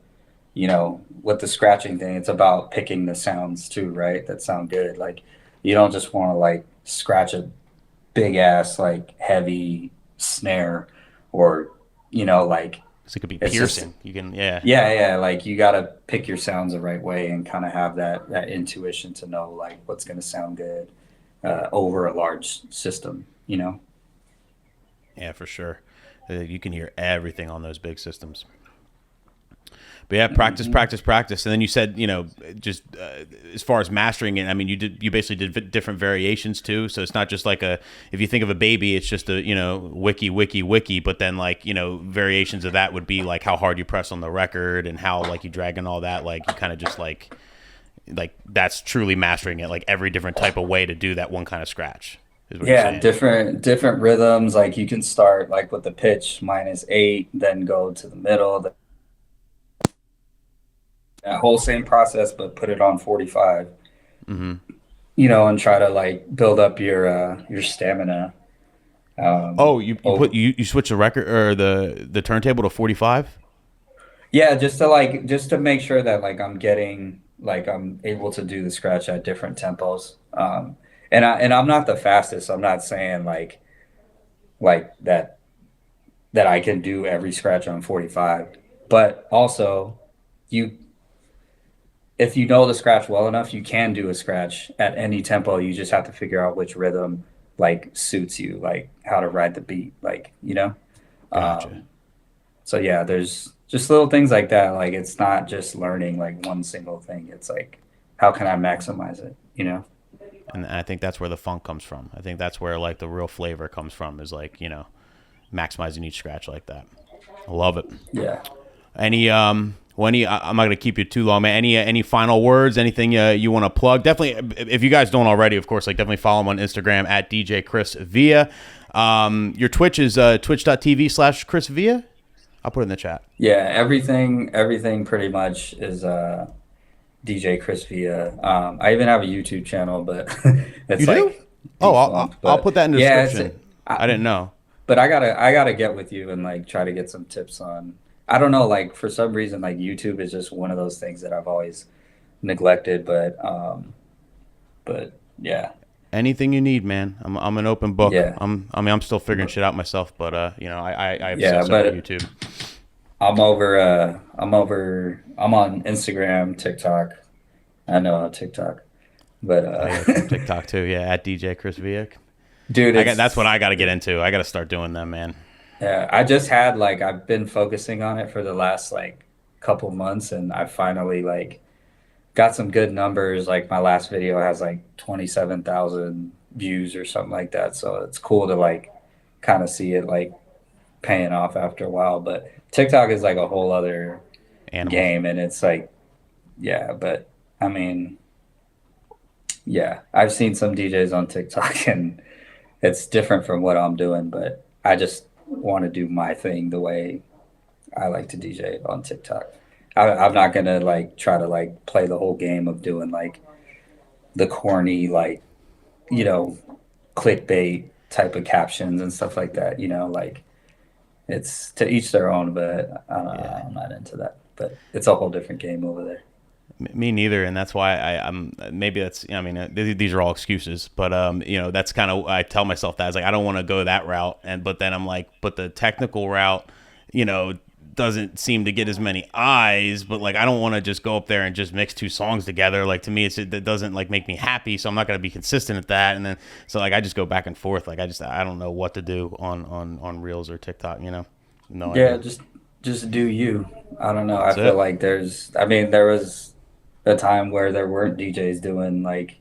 with the scratching thing, it's about picking the sounds too, right? That sound good. Like, you don't just want to like scratch a big ass, like heavy snare or, like Because it could be it's just, piercing. You can, yeah. yeah, yeah. Like you got to pick your sounds the right way and kind of have that intuition to know like what's going to sound good over a large system. Yeah, for sure. You can hear everything on those big systems. But yeah, practice, practice, practice, and then you said, just as far as mastering it, I mean, you basically did different variations too. So it's not just like if you think of a baby, it's just a wiki, wiki, wiki. But then like variations of that would be like how hard you press on the record and how like you drag and all that. Like you kind of just like that's truly mastering it. Like every different type of way to do that one kind of scratch. Is what you're Yeah, saying. different rhythms. Like you can start like with the pitch -8, then go to the middle. That whole same process, but put it on 45. And try to like build up your stamina. You switch the record or the turntable to 45. Yeah, just to make sure that like I'm able to do the scratch at different tempos. And I'm not the fastest. So I'm not saying like that I can do every scratch on 45. But also if you know the scratch well enough, you can do a scratch at any tempo. You just have to figure out which rhythm like suits you, like how to ride the beat, like. Gotcha. So yeah, there's just little things like that. Like it's not just learning like one single thing. It's like, how can I maximize it? And I think that's where the funk comes from. I think that's where like the real flavor comes from, is like, maximizing each scratch like that. I love it. Yeah. I'm not going to keep you too long, man. Any final words, anything you want to plug? Definitely, if you guys don't already, of course, like definitely follow him on Instagram at DJ Chris Villa. Your Twitch is twitch.tv/Chris Villa. I'll put it in the chat. Yeah, everything pretty much is DJ Chris Villa. I even have a YouTube channel, but it's You like do? Oh, I'll put that in the description. I didn't know. But I gotta get with you and like try to get some tips on. I don't know, like for some reason, like YouTube is just one of those things that I've always neglected. But yeah. Anything you need, man. I'm an open book. Yeah. I'm still figuring shit out myself, but I have Yeah, stuff but on YouTube. I'm on Instagram, TikTok. I know TikTok, but TikTok too. Yeah, at DJ Chris Villa. dude, That's what I got to get into. I got to start doing that, man. yeah, I've been focusing on it for the last like couple months, and I finally like got some good numbers. Like my last video has like 27,000 views or something like that. So it's cool to like kind of see it like paying off after a while. But TikTok is like a whole other game, and it's like, yeah, but I mean, yeah, I've seen some DJs on TikTok and it's different from what I'm doing, but I just want to do my thing the way I like to DJ on TikTok. I'm not gonna like try to like play the whole game of doing like the corny like clickbait type of captions and stuff like that. Like it's to each their own, but I'm not into that. But it's a whole different game over there. Me neither, and that's why I'm. Maybe that's. I mean, these are all excuses, but that's kind of. I tell myself that it's like I don't want to go that route, but then I'm like, but the technical route, doesn't seem to get as many eyes. But like, I don't want to just go up there and just mix two songs together. Like to me, it doesn't like make me happy, so I'm not gonna be consistent at that. And then so like I just go back and forth. Like I don't know what to do on Reels or TikTok. No Yeah, idea. just do you. I don't know. I feel like there was a time where there weren't DJs doing like,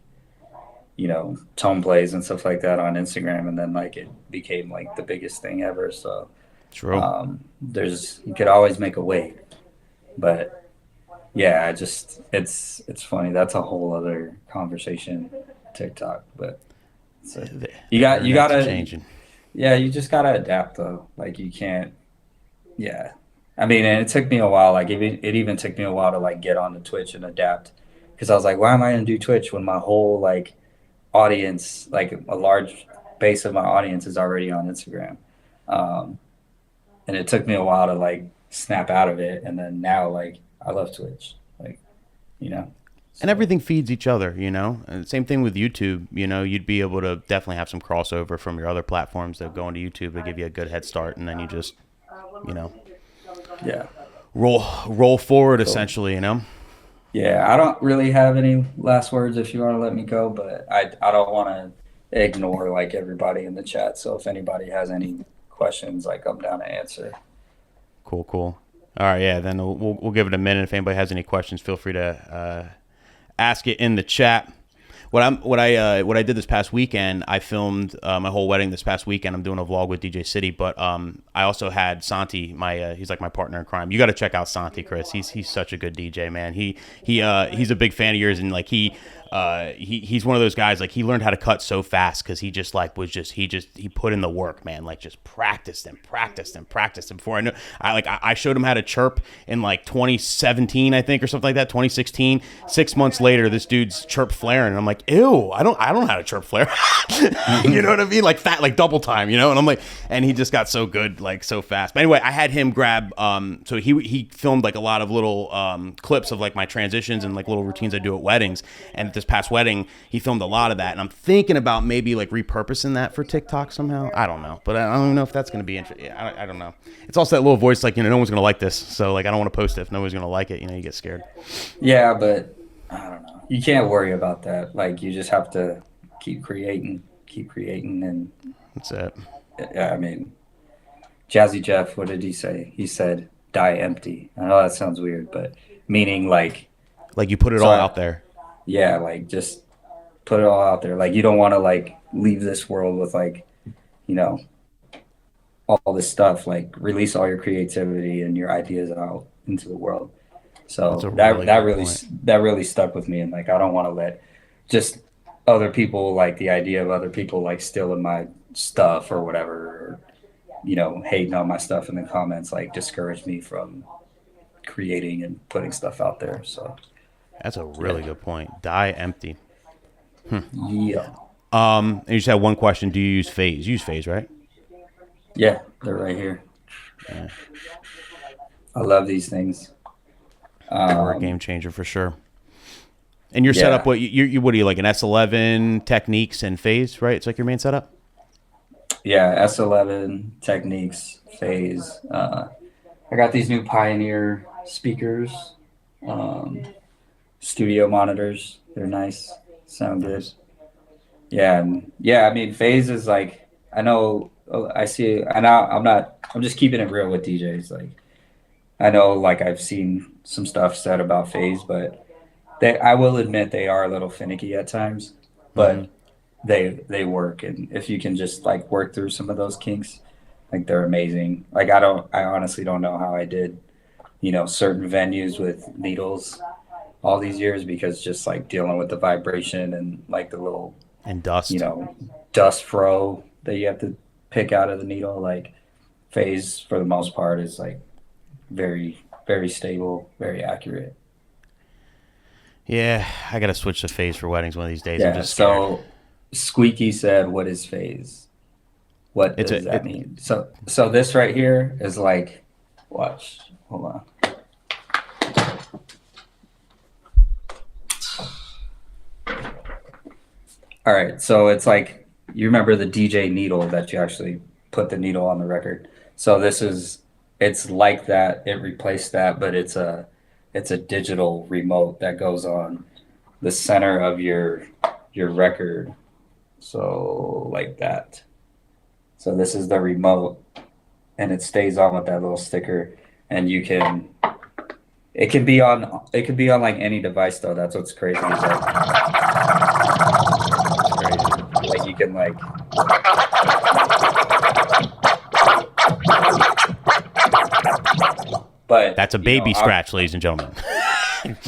tone plays and stuff like that on Instagram, and then like it became like the biggest thing ever. So True. you could always make a way, but yeah, it's funny. That's a whole other conversation, TikTok. But you gotta changing. Yeah, you just gotta adapt though. Like you can't. Yeah. I mean, and it took me a while. Like it even took me a while to like get onto Twitch and adapt, because I was like, why am I gonna do Twitch when my whole like audience, like a large base of my audience, is already on Instagram? And it took me a while to like snap out of it, and then now like I love Twitch, like So. And everything feeds each other, And same thing with YouTube. You'd be able to definitely have some crossover from your other platforms that go into YouTube to give you a good head start, and then you just, Yeah. roll forward essentially, Yeah, I don't really have any last words if you want to let me go, but I don't want to ignore like everybody in the chat. So if anybody has any questions, like I'm down to answer. Cool. All right, yeah. Then we'll give it a minute. If anybody has any questions, feel free to ask it in the chat. What I did this past weekend, I filmed my whole wedding this past weekend. I'm doing a vlog with DJ City, but I also had Santi, he's like my partner in crime. You got to check out Santi, Chris. He's such a good DJ, man. He's a big fan of yours, and like he's one of those guys, like he learned how to cut so fast because he put in the work, man. Like just practiced and before I showed him how to chirp in like 2017, I think, or something like that, 2016. 6 months later, this dude's chirp flaring, and I'm like, ew, I don't know how to chirp flare. You know what I mean? Like that, like double time, you know? And I'm like, and he just got so good, like so fast. But anyway, I had him grab so he filmed like a lot of little clips of like my transitions and like little routines I do at weddings. And this past wedding, he filmed a lot of that, and I'm thinking about maybe like repurposing that for TikTok somehow. I don't know, but I don't know if that's going to be interesting. I don't know. It's also that little voice, like, you know, no one's going to like this, so like I don't want to post it if nobody's going to like it. You know, you get scared. Yeah, but I don't know. You can't worry about that. Like, you just have to keep creating, and That's it. yeah, I mean, Jazzy Jeff, what did he say? He said, "Die empty." I know that sounds weird, but meaning like you put it all out there. Yeah, like just put it all out there. Like you don't want to like leave this world with like, you know, all this stuff. Like release all your creativity and your ideas out into the world. So that really stuck with me, and like I don't want to let just other people, like the idea of other people like stealing my stuff or whatever, or you know, hating on my stuff in the comments, like discourage me from creating and putting stuff out there. So that's a really good point. Die empty. Yeah. And you just had one question. Do you use phase? You use phase, right? Yeah, they're right here. Yeah. I love these things. We're a game changer for sure. And your setup, what you what are you, like an S11 techniques and phase, right? It's like your main setup? Yeah, S11 techniques, phase. I got these new Pioneer speakers, studio monitors. They're nice, sound good. Yeah, and I mean, phase is like, I know, I see, and I'm just keeping it real with DJs. Like, I know, like I've seen some stuff said about phase, but I will admit they are a little finicky at times, but they work. And if you can just like work through some of those kinks, like they're amazing. Like I honestly don't know how I did, you know, certain venues with needles all these years, because just like dealing with the vibration and like the little and dust, you know, dust fro that you have to pick out of the needle. Like phase for the most part is like very, very stable, very accurate. Yeah, I gotta switch to phase for weddings one of these days. Yeah, I'm just scared. so Squeaky said, "What is phase? What does that mean?" So this right here is like, watch, hold on. All right, so it's like, you remember the DJ needle that you actually put the needle on the record. So it's like that. It replaced that, but it's a digital remote that goes on the center of your record. So like that. So this is the remote, and it stays on with that little sticker, and it can be on like any device though. That's what's crazy. Like you can like but that's a baby scratch, ladies and gentlemen.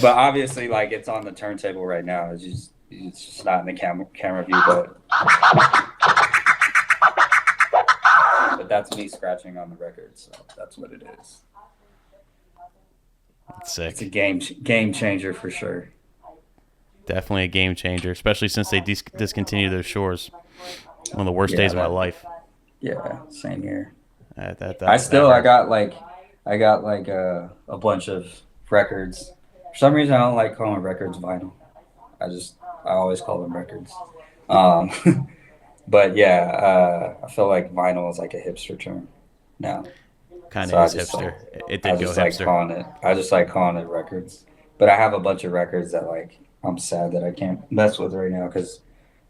But obviously, like it's on the turntable right now. It's just not in the camera view, but that's me scratching on the record, so that's what it is. That's sick. It's a game changer for sure. Definitely a game changer, especially since they discontinued those shores. One of the worst days of my life. Yeah, same here. I got like a bunch of records. For some reason, I don't like calling records vinyl. I always call them records. But yeah, I feel like vinyl is like a hipster term now. Kind of is hipster. It did go hipster. I just like calling it records. But I have a bunch of records that like I'm sad that I can't mess with right now, because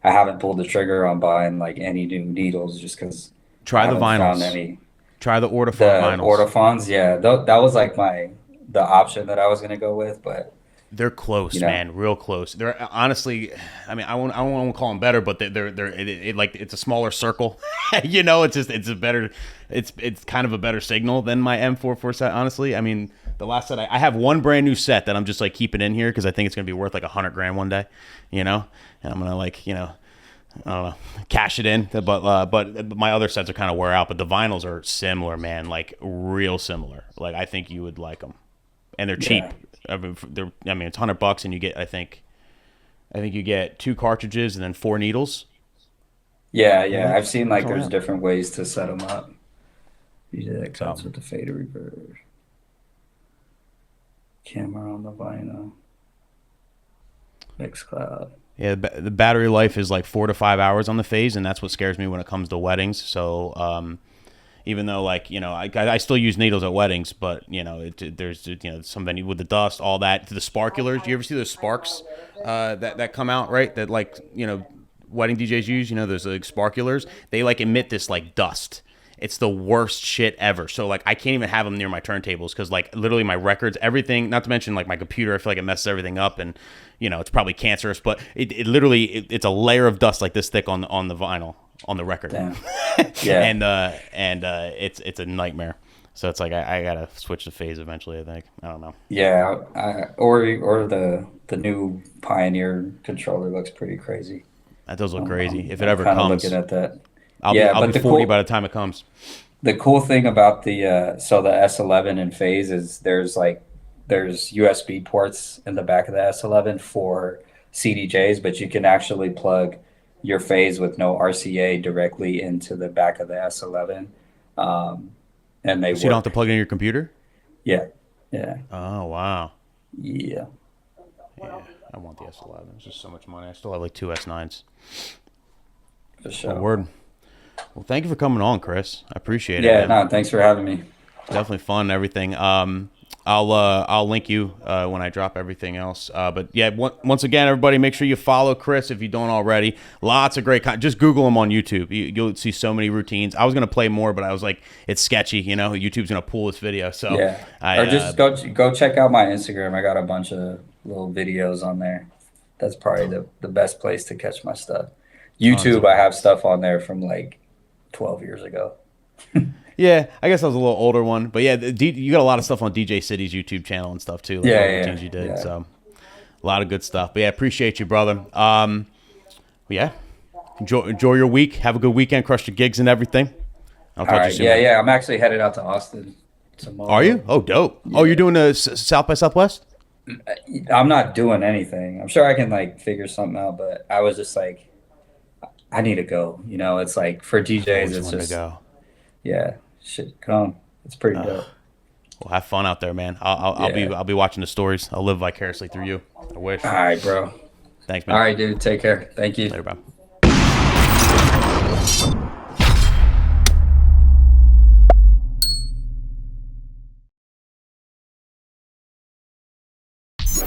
I haven't pulled the trigger on buying like any new needles, just because Try the haven't found vinyls. any. Try the Ortofon The vinyls. Ortofons, yeah, that was like the option that I was gonna go with, but They're you close, know, man, real close. They're honestly, I mean, I won't call them better, but like it's a smaller circle. It's a better, it's kind of a better signal than my M44 set. Honestly, I mean, the last set I have one brand new set that I'm just like keeping in here because I think it's gonna be worth like $100,000 one day, and I'm gonna like I don't know, cash it in. But my other sets are kind of wear out. But the vinyls are similar, man, like real similar. Like I think you would like them, and they're cheap. yeah, I mean, it's $100, and you get, I think you get 2 cartridges and then 4 needles. yeah. I've seen That's like all I there's have. different ways to set them up. Usually that So comes with the fader reverse, camera on the vinyl, mix cloud. yeah, the battery life is like 4 to 5 hours on the phase, and that's what scares me when it comes to weddings. So even though like I still use needles at weddings, but there's some venue with the dust, all that, the sparklers. Do you ever see those sparks that come out, right? That like wedding DJs use. Those like sparklers. They like emit this like dust. It's the worst shit ever. So like I can't even have them near my turntables because like literally my records, everything. Not to mention like my computer. I feel like it messes everything up, and it's probably cancerous. But it literally it's a layer of dust like this thick on the vinyl on the record. Damn. Yeah. and it's a nightmare. So it's like I gotta switch the phase eventually. I think I don't know. Yeah, or the new Pioneer controller looks pretty crazy. That does look crazy. If it I'm ever kind of comes, looking at that. I'll be Yeah, I'll but be the 40 cool by the time it comes. the cool thing about the S11 in phase is there's USB ports in the back of the S11 for CDJs, but you can actually plug your phase with no RCA directly into the back of the S11, and they So you don't have to work. plug it in your computer. Yeah, yeah, Oh wow. yeah. Yeah, I want the S11. It's just so much money. I still have like 2 S9s. For Oh, sure. word. Well, thank you for coming on, Chris. I appreciate it, Yeah, man. no, thanks for having me. Definitely fun and everything. I'll link you when I drop everything else. But yeah, once again, everybody, make sure you follow Chris if you don't already. Lots of great content. Just Google him on YouTube. You'll see so many routines. I was gonna play more, but I was like, it's sketchy. YouTube's gonna pull this video. So Yeah, I or just go check out my Instagram. I got a bunch of little videos on there. That's probably the best place to catch my stuff. tons YouTube, of I have stuff on there from like 12 years ago. Yeah, I guess I was a little older one, but yeah, you got a lot of stuff on DJ City's YouTube channel and stuff too, like all the Yeah, routines you did. yeah. So a lot of good stuff. But yeah, appreciate you, brother. Yeah, enjoy your week. Have a good weekend. Crush your gigs and everything. I'll All talk to you right, soon. yeah, man. yeah. I'm actually headed out to Austin tomorrow. Are you? Oh, dope. Oh, you're doing a South by Southwest? I'm not doing anything. I'm sure I can like figure something out, but I was just like, I need to go. It's like for DJs, Always it's wanted to just go. yeah, shit, come. It's pretty dope. Well, have fun out there, man. I'll be watching the stories. I'll live vicariously through you. I wish. All right, bro. Thanks, man. All right, dude. Take care. Thank you. Later, bro.